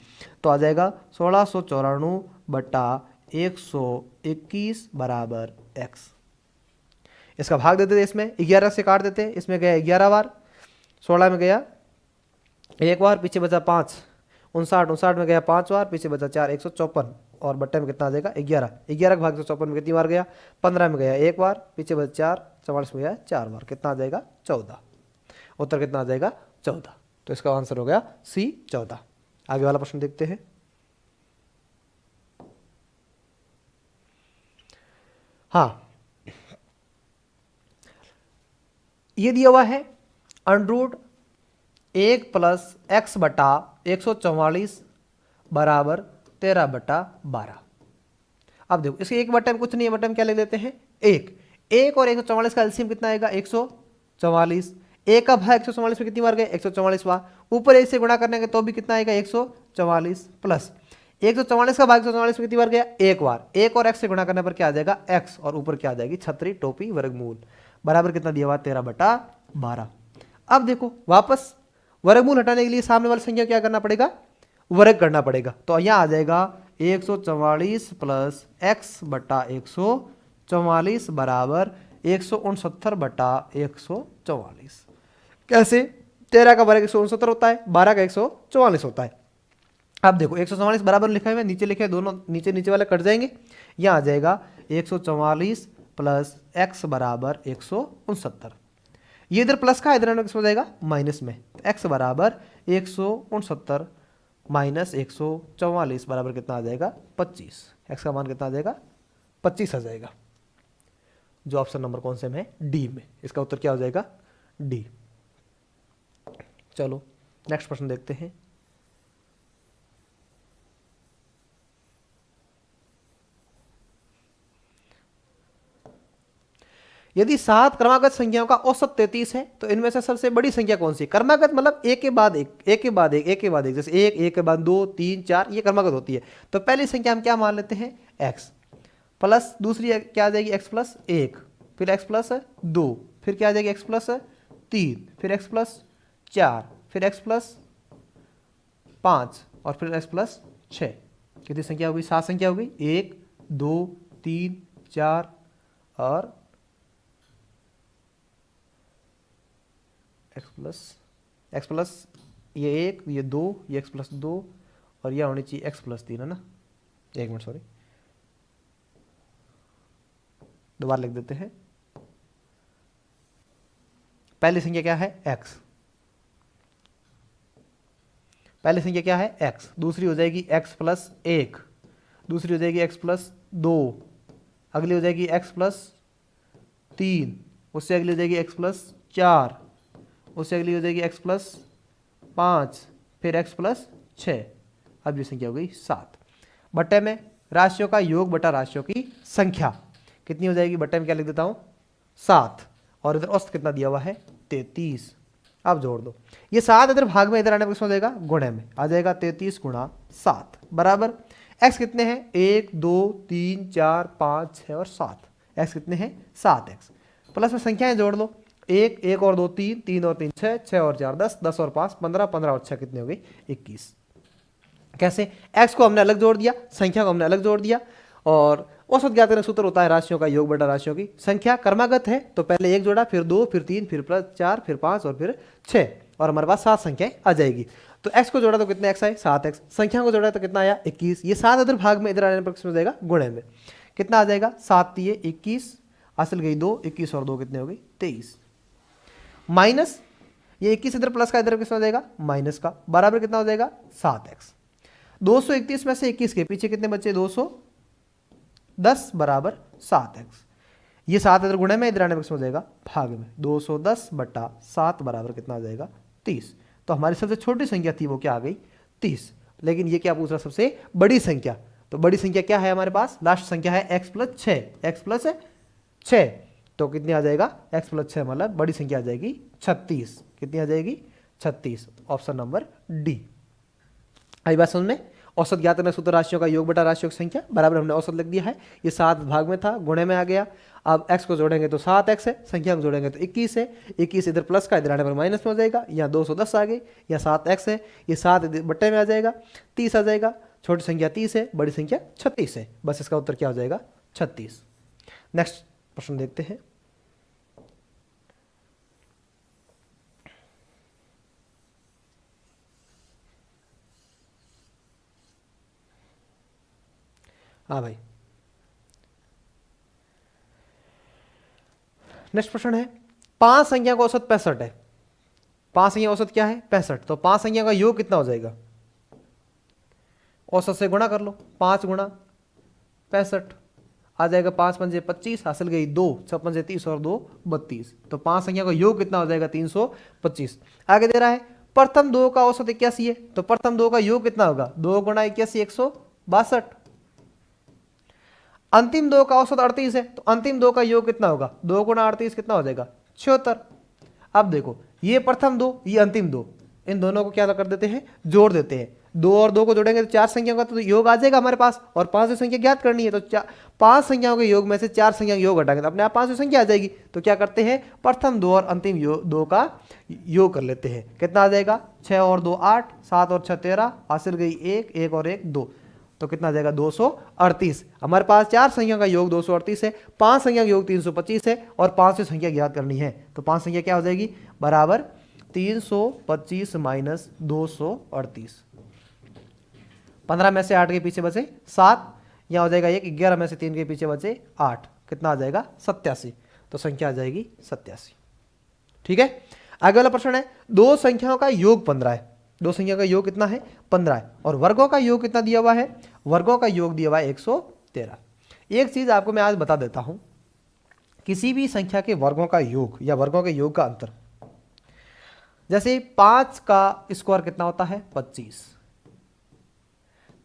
तो आ जाएगा 1694 बट्टा 121 बराबर x। इसका भाग देते थे, इसमें 11 से काट देते, इसमें गया 11 बार, 16 में गया 1 बार, पीछे बचा 5, 59 में गया 5 बार, पीछे बचा 4, 154। और बट्टे में कितना आ जाएगा, 11। 11 का भाग 154 में कितनी बार गया, 15 में गया 1 बार, पीछे बचा 4, 44 में गया 4 बार, कितना आ जाएगा, 14। उत्तर कितना आ जाएगा, 14। तो इसका आंसर हो गया C 14। आगे वाला प्रश्न देखते हैं। हाँ, ये दिया हुआ है अंडरूट 1 प्लस x बटा 144 बराबर 13 बटा 12। अब देखो इसके एक बटे में कुछ नहीं है, बटे में क्या ले लेते हैं, 1 और 144 का एलसीएम कितना आएगा, 144। 1 का भाग 144 में कितनी बार गए, 144 बार। ऊपर 1 से गुणा करने के तो भी कितना आएगा, 144 प्लस 144 का भाग 144 में कितनी बार गया, 1 बार। 1 और x से गुणा करने पर क्या आ जाएगा, x, और ऊपर क्या आ जाएगी, छतरी टोपी वर्गमूल बराबर कितना दिया हुआ, 13 बटा 12। अब देखो वापस वर्गमूल हटाने के लिए सामने वाली संख्या क्या करना पड़ेगा, वर्ग करना पड़ेगा। तो यहाँ आ जाएगा 144 प्लस x बटा 144 बराबर 169 बटा 144। कैसे, 13 का वर्ग 169 होता है, 12 का 144 होता है। अब देखो 144 बराबर लिखा है, नीचे लिखे दोनों, नीचे नीचे वाले कट जाएंगे। यहाँ आ जाएगा 144 प्लस x बराबर 169। ये इधर प्लस का, इधर किस हो जाएगा, माइनस में। x बराबर 169 माइनस 144 बराबर कितना आ जाएगा, 25। x का मान कितना आ जाएगा, 25 आ जाएगा। जो ऑप्शन नंबर कौन से में है, डी में। इसका उत्तर क्या हो जाएगा, डी। चलो नेक्स्ट प्रश्न देखते हैं। यदि 7 क्रमागत संख्याओं का औसत 33 है तो इनमें से सबसे बड़ी संख्या कौन सी है। क्रमागत मतलब एक के बाद एक, एक के बाद एक, एक के बाद एक, जैसे एक के बाद 2, 3, 4, ये क्रमागत होती है। तो पहली संख्या हम क्या मान लेते हैं, x प्लस, दूसरी क्या आ जाएगी, x प्लस 1, फिर x प्लस 2, फिर क्या आ जाएगी, x प्लस 3, फिर x प्लस 4, फिर x प्लस 5 और फिर x प्लस 6। कितनी संख्या हो गई, 7 संख्या हो गई। 1, 2, 3, 4 और x प्लस ये 1, ये 2, ये x प्लस 2 और यह होनी चाहिए x प्लस 3, है ना। 1 मिनट, सॉरी, दोबारा लिख देते हैं। पहली संख्या क्या है, x, पहली संख्या क्या है x, दूसरी हो जाएगी x प्लस 1, दूसरी हो जाएगी x प्लस 2, अगली हो जाएगी x प्लस 3, उससे अगली हो जाएगी x प्लस 4, उससे अगली हो जाएगी x प्लस 5, फिर x प्लस 6। अब ये संख्या हो गई 7। बट्टे में राशियों का योग बटा राशियों की संख्या कितनी हो जाएगी? बट्टे में क्या लिख देता हूँ 7, और इधर औसत कितना दिया हुआ है 33। अब जोड़ दो, ये 7 इधर भाग में, इधर आने पर किसमें हो जाएगा? गुणे में आ जाएगा। 33 गुणा 7 बराबर x कितने हैं? 1 2 3 4 5 6 और 7। x कितने हैं? 7x। प्लस में संख्याएं जोड़ लो, 1 1 और 2 3, 3 और 3 6, 6 और 4 10, 10 और 5 15, 15 और 6 कितने हो गए? 21। कैसे? x को हमने अलग जोड़ दिया, संख्या को हमने अलग जोड़ दिया, और औसत ज्ञात करने का सूत्र होता है राशियों का योग बटा राशियों की संख्या। क्रमागत है तो पहले 1 जोड़ा, फिर 2, फिर 3, फिर प्लस 4, फिर 5 और फिर 6, और हमारे पास 7 संख्याएं आ जाएगी। तो x को जोड़ा तो कितने x आए? 7x। संख्या को जोड़ा तो कितना आया? 21। ये 7 इधर भाग में, इधर आने पर किसमें हो जाएगा? गुणे में। कितना आ जाएगा? 7 3 21, हासिल गई 2, 21 और 2 कितने हो गई? 23। माइनस ये 21 इधर प्लस का, इधर किसमें हो जाएगा? माइनस का, बराबर कितना हो जाएगा? 7x। 231 में से 21 के पीछे कितने बचे? 210 बराबर 7x। ये 7 इधर गुणे में, इधर आने पर किसमें हो जाएगा? भाग में। 210 बटा 7 बराबर कितना आ जाएगा? 30। तो हमारी सबसे छोटी संख्या थी वो क्या आ गई? 30। लेकिन ये क्या पूछ रहा? सबसे बड़ी संख्या। तो बड़ी संख्या क्या है हमारे पास? लास्ट संख्या है x प्लस 6, x प्लस 6। तो कितनी आ जाएगा? x प्लस 6 मतलब बड़ी संख्या आ जाएगी 36। कितनी आ जाएगी? 36। Option number D. आई बात समझ में? औसत ज्ञात करना सूत्र राशियों का योग बटा राशियों की संख्या बराबर हमने औसत लिख दिया है। ये 7 भाग में था, गुणे में आ गया। अब x को जोड़ेंगे तो 7x है, संख्या को जोड़ेंगे तो 21 है। 21 इधर प्लस का, इधर आने पर माइनस में हो जाएगा। यहाँ 210 आ गई, या 7x है, ये 7 बट्टे में आ जाएगा, 30 आ जाएगा। छोटी संख्या 30 है, बड़ी संख्या 36 है। बस इसका उत्तर क्या हो जाएगा? 36। नेक्स्ट प्रश्न देखते हैं। हाँ भाई, नेक्स्ट प्रश्न है 5 संख्या का औसत 65 है। 5 संख्या औसत क्या है? 65। तो 5 संख्या का योग कितना हो जाएगा? औसत से गुणा कर लो, 5 गुणा 65 आ जाएगा। 5 पंजे 25, हासिल गई 2, 6 पंजे 30 और 2 32। तो 5 संख्या का योग कितना हो जाएगा? 325। आगे दे रहा है प्रथम 2 का औसत 81 है, तो प्रथम 2 का योग कितना होगा? 2 गुणा 81 162। अंतिम 2 का औसत 38 है, तो अंतिम 2 का योग कितना होगा? 2 गुणा 38 कितना हो जाएगा? 76। अब देखो, ये प्रथम 2, ये अंतिम 2, इन दोनों को क्या कर देते हैं? जोड़ देते हैं। 2 और 2 को जोड़ेंगे तो 4 संख्याओं का तो योग आ जाएगा हमारे पास, और 5 संख्या ज्ञात करनी है। तो 5 संख्याओं के योग में से 4 संख्या का योग हटाएंगे तो अपने आप 5 संख्या आ जाएगी। तो क्या करते हैं? प्रथम 2 और अंतिम 2 का योग कर लेते हैं। कितना आ जाएगा? 6 और 2 8, 7 और 6 13, हासिल गई 1, 1 और 1 2। तो कितना आ जाएगा? 238। हमारे पास 4 संख्या का योग 238 है, 5 संख्या का योग 325 है, और 5वीं संख्या ज्ञात करनी है। तो 5 संख्या क्या हो जाएगी? बराबर 325 माइनस 238। 15 में से 8 के पीछे बचे 7, यहाँ हो जाएगा 1। 11 में से 3 के पीछे बचे 8, कितना आ जाएगा? 87। तो संख्या आ जाएगी 87। ठीक है। आगे वाला प्रश्न है 2 संख्याओं का योग 15 है। 2 संख्या का योग कितना है? 15 है। और वर्गों का योग कितना दिया हुआ है? वर्गों का योग दिया हुआ है 113। एक चीज आपको मैं आज बता देता हूं, किसी भी संख्या के वर्गों का योग या वर्गों के योग का अंतर, जैसे 5 का स्क्वायर कितना होता है? 25।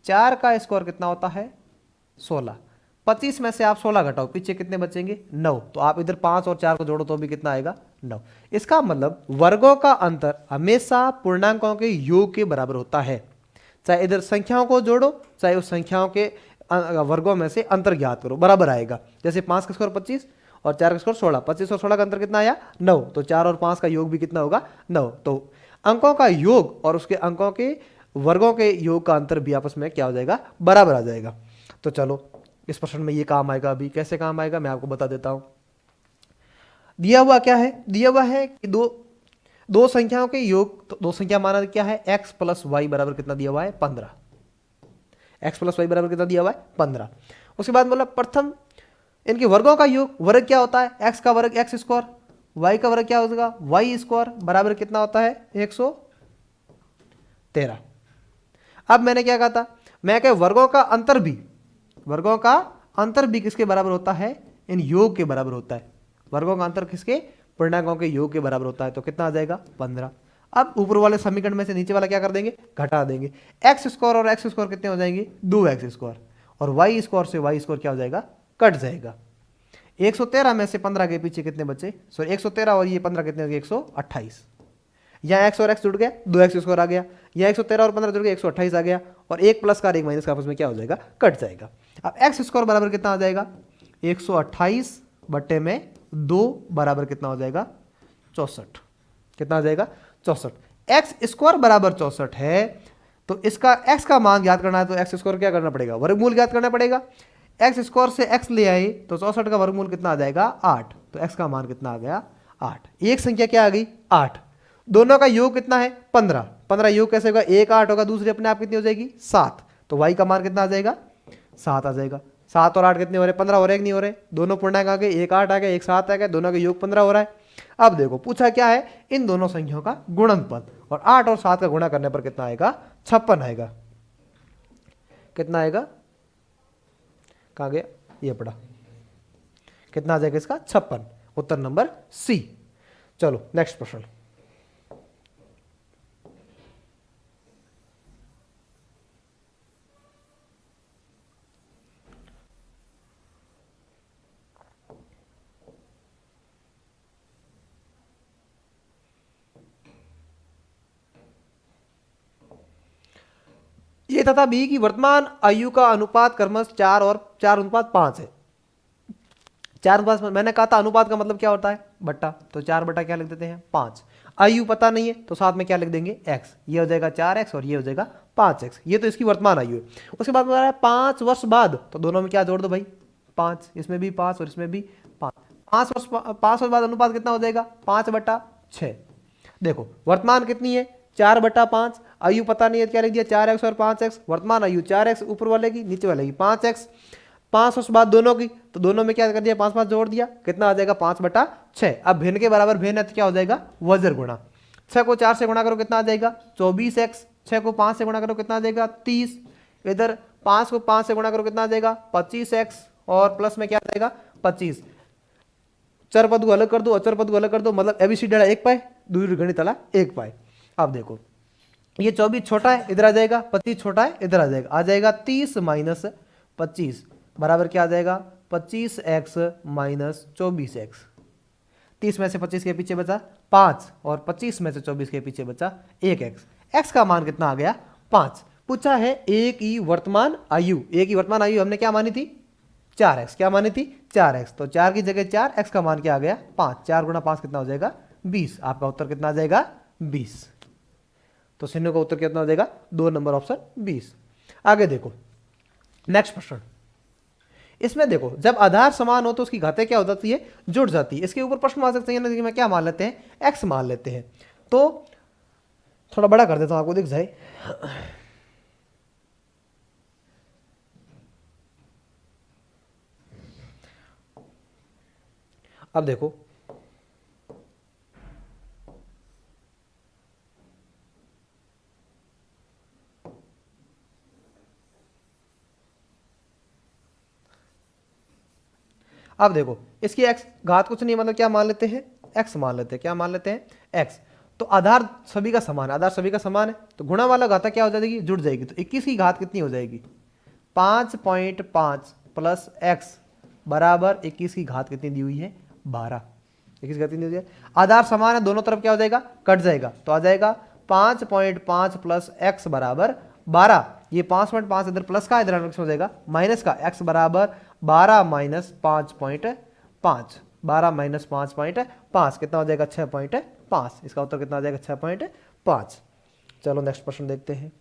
4 का स्क्वायर कितना होता है? 16। 25 में से आप 16 घटाओ, पीछे कितने बचेंगे? 9। तो आप इधर 5 और 4 को जोड़ो तो भी कितना आएगा? 9। इसका मतलब वर्गों का अंतर हमेशा पूर्णांकों के योग के बराबर होता है। चाहे इधर संख्याओं को जोड़ो, चाहे उस संख्याओं के वर्गों में से अंतर ज्ञात करो, बराबर आएगा। जैसे 5 का स्क्वायर 25 और 4 का स्क्वायर 16, 25 और 16 का अंतर कितना आया? 9। तो 4 और 5 का योग भी कितना होगा? 9। तो अंकों का योग और उसके अंकों के वर्गों के योग का अंतर भी आपस में क्या हो जाएगा? बराबर आ जाएगा। तो चलो इस प्रश्न में ये काम आएगा। अभी कैसे काम आएगा मैं आपको बता देता हूं। दिया हुआ क्या है? दिया हुआ है कि दो संख्याओं के योग, तो 2 संख्या माना क्या है? x प्लस वाई बराबर कितना दिया हुआ है? 15। x प्लस वाई बराबर कितना दिया हुआ है? 15। उसके बाद बोला प्रथम इनके वर्गों का योग। वर्ग क्या होता है? x का वर्ग x स्क्वायर, y का वर्ग क्या होगा? y स्क्वायर बराबर कितना होता है? 113। अब मैंने क्या कहा था? मैं क्या वर्गों का अंतर भी वर्गों का अंतर भी किसके बराबर होता है? इन योग के बराबर होता है। वर्गों का अंतर किसके? पूर्णांकों के योग के बराबर होता है। तो कितना आ जाएगा? 15। अब ऊपर वाले समीकरण में से नीचे वाला क्या कर देंगे? घटा देंगे। एक्स स्क्वायर और एक्स स्क्वायर कितने हो जाएंगे? 2x square. और वाई स्क्वायर से वाई स्क्वायर क्या हो जाएगा? कट जाएगा। 113 में से 15 के पीछे कितने बचे? सॉरी 113 और ये 15 कितने हो गए? 128। यहाँ x और x जुड़ गया, 2x स्क्वायर आ गया। यहाँ 113 और 15 जुड़ गया, 128 आ गया। और एक प्लस का और एक माइनस का आपस में क्या हो जाएगा? कट जाएगा। अब एक्स स्क्वायर बराबर कितना आ जाएगा? 128 बट्टे में 2 बराबर कितना हो जाएगा? 64। कितना आ जाएगा? 64। एक्स स्क्वायर बराबर 64 है, तो इसका x का मान ज्ञात करना है तो एक्स स्क्वायर क्या करना पड़ेगा? वर्गमूल ज्ञात करना पड़ेगा। एक्स स्क्वायर से x ले आए तो 64 का वर्गमूल कितना आ जाएगा? 8। तो x का मान कितना आ गया? 8। एक संख्या क्या आ गई? 8। दोनों का योग कितना है? 15। 15 योग कैसे होगा? एक 8 होगा, दूसरी अपने आप कितनी हो जाएगी? 7। तो y का मान कितना आ जाएगा? 7 आ जाएगा। 7 और 8 कितने हो रहे? 15 हो रहे कि नहीं हो रहे? दोनों पूर्णांक आ गए, एक 8 आ गया, एक 7 आ गया, दोनों का योग 15 हो रहा है। अब देखो पूछा क्या है? इन दोनों संख्याओं का गुणनफल, और 8 और 7 का गुणा करने पर कितना आएगा? 56 आएगा। कितना आएगा? कहाँ गया? ये पड़ा। कितना आ जाएगा इसका? 56। उत्तर नंबर सी। चलो नेक्स्ट प्रश्न। ए तथा बी की वर्तमान आयु का अनुपात क्रमश 4 और 4:5 है। 4:5 मैंने कहा था अनुपात का मतलब क्या होता है? बट्टा। तो 4 बटा क्या लिख देते हैं? 5। आयु पता नहीं है तो साथ में क्या लिख देंगे? x। ये हो जाएगा 4x और ये हो जाएगा 5x। ये तो इसकी वर्तमान आयु है। उसके बाद बता रहा है 5 वर्ष बाद, तो दोनों में क्या जोड़ दो भाई? 5। इसमें भी 5 और इसमें भी 5। 5 वर्ष बाद अनुपात कितना हो जाएगा? 5/6। देखो वर्तमान कितनी है? 4/5। आयु पता नहीं है, क्या लिख दिया? 4x और 5x। वर्तमान आयु 4x ऊपर वाले की, नीचे वाले की 5x। 5 वर्ष बाद दोनों की, तो दोनों में क्या कर दिया? 5 5 जोड़ दिया, कितना आ जाएगा? 5/6। अब भिन्न के बराबर भिन्न है तो क्या हो जाएगा? वज्र गुणा। 6 को 4 से गुणा करो कितना आ जाएगा? 24x। 6 को 5 से गुणा करो कितना आ जाएगा? 30। इधर 5 को 5 से गुणा करो कितना आ जाएगा? 25x। और प्लस में क्या आ जाएगा? 25। चर पद को अलग कर दो, अचर पद को अलग कर दो, मतलब एबीसी डाला 1 पाए, दूसरी गणित डाला 1 पाए। अब देखो ये 24 छोटा है, इधर आ जाएगा। 25 छोटा है, इधर आ जाएगा। आ जाएगा 30 माइनस 25 बराबर क्या आ जाएगा? 25x minus 24x। 30 में से 25 के पीछे बचा 5 और 25 में से 24 के पीछे बचा 1x। x का मान कितना आ गया? 5। पूछा है a की वर्तमान आयु। a की वर्तमान आयु हमने क्या मानी थी? 4x। क्या मानी थी? 4x। तो 4 की जगह 4, x का मान क्या आ गया? 5। 4 गुणा 5 कितना हो जाएगा? 20। आपका उत्तर कितना आ जाएगा? 20। तो सिन्नू का उत्तर कितना हो जाएगा? 2 नंबर ऑप्शन 20। आगे देखो नेक्स्ट प्रश्न। इसमें देखो जब आधार समान हो तो उसकी घातें क्या हो जाती है? जुड़ जाती है। इसके ऊपर प्रश्न आ सकते हैं मैं क्या मान लेते हैं? x मान लेते हैं। तो थोड़ा बड़ा कर देता हूं, आपको दिख जाए। अब देखो अब देखो इसकी x घात कुछ नहीं, मतलब क्या मान लेते हैं? x मान लेते हैं। क्या मान लेते हैं? x। तो आधार सभी का समान है, आधार सभी का समान है, तो गुणा वाला घाता क्या हो जाएगी? जुड़ जाएगी। तो 21 की घात कितनी हो जाएगी? 5.5 प्लस x बराबर 21 की घात कितनी दी हुई है? 12। 21 घात कितनी दी हुई है? आधार समान है, दोनों तरफ क्या हो जाएगा? कट जाएगा। तो आ जाएगा 5.5 प्लस x बराबर 12। ये 5.5 इधर प्लस का, इधर हो जाएगा माइनस का। x बराबर 12 माइनस 5.5। 12 माइनस 5.5 कितना हो जाएगा? 6.5। इसका उत्तर कितना आ जाएगा? 6.5। चलो नेक्स्ट प्रश्न देखते हैं।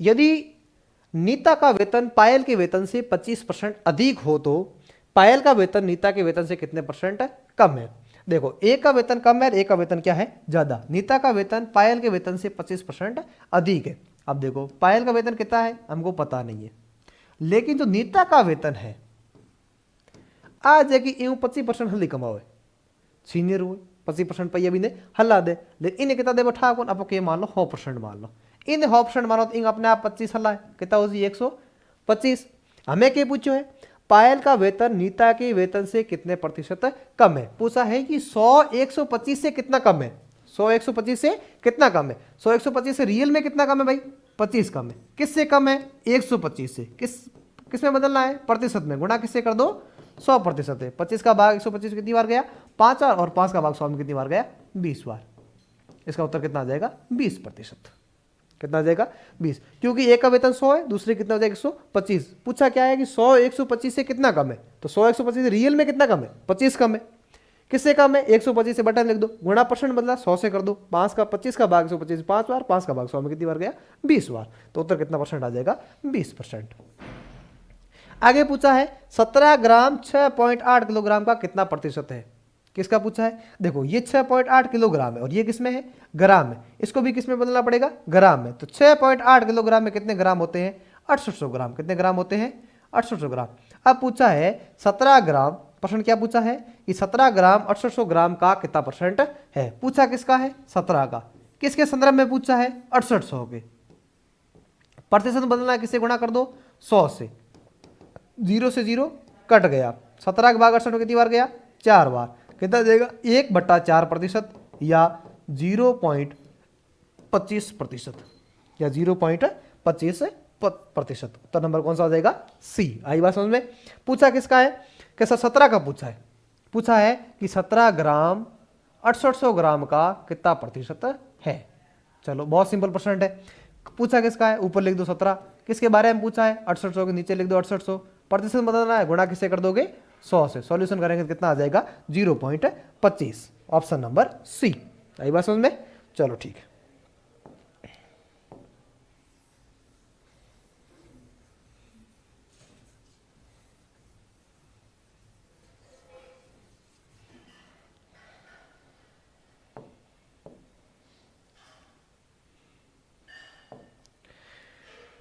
यदि नीता का वेतन पायल के वेतन से 25% अधिक हो तो पायल का वेतन नीता के वेतन से कितने % कम है? देखो एक का वेतन कम है, एक का वेतन क्या है? ज्यादा। नीता का वेतन पायल के वेतन से 25% अधिक है। अब देखो पायल का वेतन कितना है हमको पता नहीं है, लेकिन जो नीता का वेतन है आज है कि 25% हल्दी कमाओ है, सीनियर हुए 25% पे ये भी ने हल्ला दे, लेकिन इन्हें कितना दे बैठा कौन आप के मान लो 100% मान लो, इन्हें 100% मानो तो इन अपने आप 25 हल्ला है, कितना हो जी 125। हमें क्या पूछो है, पायल का वेतन नीता के वेतन से कितने प्रतिशत कम है। पूछा है कि 100 125 से कितना कम है, 100 125 से कितना कम है, 100 125 से रियल में कितना कम है भाई, 25 कम है। किससे कम है, 125 से। किस में बदलना है, प्रतिशत में, गुणा किससे कर दो, 100% है। 25 का भाग 125 कितनी बार गया, 5 बार, और 5 का भाग 100 में कितनी बार गया, 20 बार। इसका उत्तर कितना आ जाएगा, 20%। कितना आ जाएगा, 20, क्योंकि एक का वेतन 100 है, दूसरे कितना हो जाएगा 125। पूछा क्या है कि 100 125 से कितना कम है, तो 100 125 से रियल में कितना कम है, 25 कम है। किससे कम है, 125 से बटन लिख दो, गुणा परसेंट बदला 100 से कर दो, 5 का 25 का भाग 125 5 बार, 5 का भाग 100 में कितनी बार गया, 20 बार। तो उत्तर कितना परसेंट आ जाएगा, 20%। आगे पूछा है 17 ग्राम 6.8 किलोग्राम का कितना प्रतिशत है। किसका पूछा है, देखो ये 6.8 किलोग्राम है और ये किसमें है, ग्राम में, इसको भी किसमें बदलना पड़ेगा, ग्राम में। तो 6.8 किलोग्राम में कितने ग्राम होते हैं, 6800 ग्राम। कितने ग्राम होते हैं, 6800 ग्राम। अब पूछा है 17 ग्राम, प्रश्न क्या पूछा है कि 17 ग्राम 6800 ग्राम का कितना परसेंट है। पूछा किसका है, 17 का, किसके संदर्भ में पूछा है, 6800 के। प्रतिशत बदलना है, किससे गुणा कर दो, 100 से, 0 से 0 कट गया, 17 के भाग 68 में कितनी बार गया, 4 बार। कितना जाएगा, 1/4% या 0.25% या 0.25%। उत्तर नंबर कौन सा आ जाएगा, सी। आई बात समझ में। पूछा किसका है, कैसा 17 का पूछा है। पूछा है कि 17 ग्राम 6800 ग्राम का कितना प्रतिशत है। चलो बहुत सिंपल परसेंट है। पूछा किसका है, ऊपर लिख दो 17, किसके बारे में पूछा है, 6800 के नीचे लिख दो 6800। प्रतिशत बदलना है, गुणा किससे कर दोगे, 100 से। सॉल्यूशन करेंगे तो कितना आ जाएगा, 0.25। Option number C. आई बात समझ में। चलो ठीक है।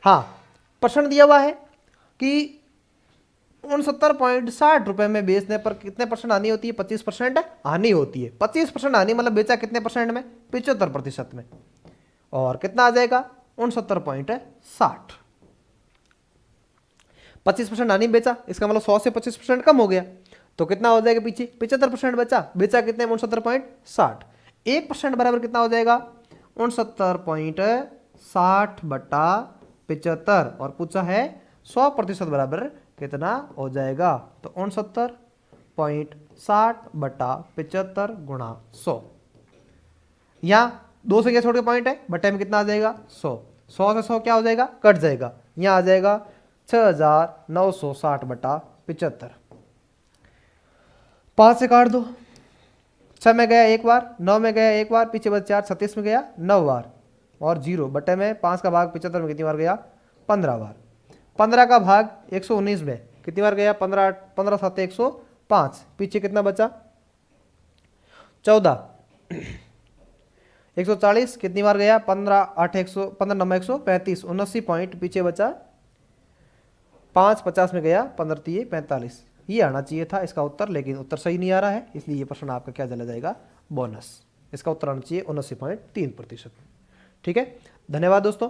हाँ, प्रश्न दिया हुआ है कि 69.60 रुपए में बेचने पर कितने परसेंट हानि होती है, 25% हानि होती है। 25% हानि मतलब बेचा कितने परसेंट में, 75% में। और कितना आ जाएगा, 69.60। 25% हानि बेचा, इसका मतलब 100 से 25% कम हो गया, तो कितना हो जाएगा पीछे, 75% बचा। बेचा कितने, 69.60। 1% बराबर कितना हो जाएगा, 69.60/75। और पूछा है 100% बराबर कितना हो जाएगा, तो 69.60/75 गुणा 100। यहाँ 2 से क्या छोड़ के पॉइंट है, बटे में कितना आ जाएगा, 100। 100 से 100 क्या हो जाएगा, कट जाएगा। यहाँ आ जाएगा 6960/75। 5 से काट दो, 6 में गया एक बार, 9 में गया एक बार, पीछे बच 4, 36 में गया 9 बार, और 0 बटे में 5 का भाग 75 में कितनी बार गया, 15 बार। 15 का भाग 119 में कितनी बार गया, 15 7 105। पीछे कितना बचा, 14। 140 कितनी बार गया, 15 8 100, 15 9 135, 79 पॉइंट पीछे बचा। 5 50 में गया, 15 3 45। ये आना चाहिए था इसका उत्तर, लेकिन उत्तर सही नहीं आ रहा है, इसलिए ये प्रश्न आपका क्या चला जाएगा, बोनस। इसका उत्तर आना चाहिए 79.3%। ठीक है, धन्यवाद दोस्तों।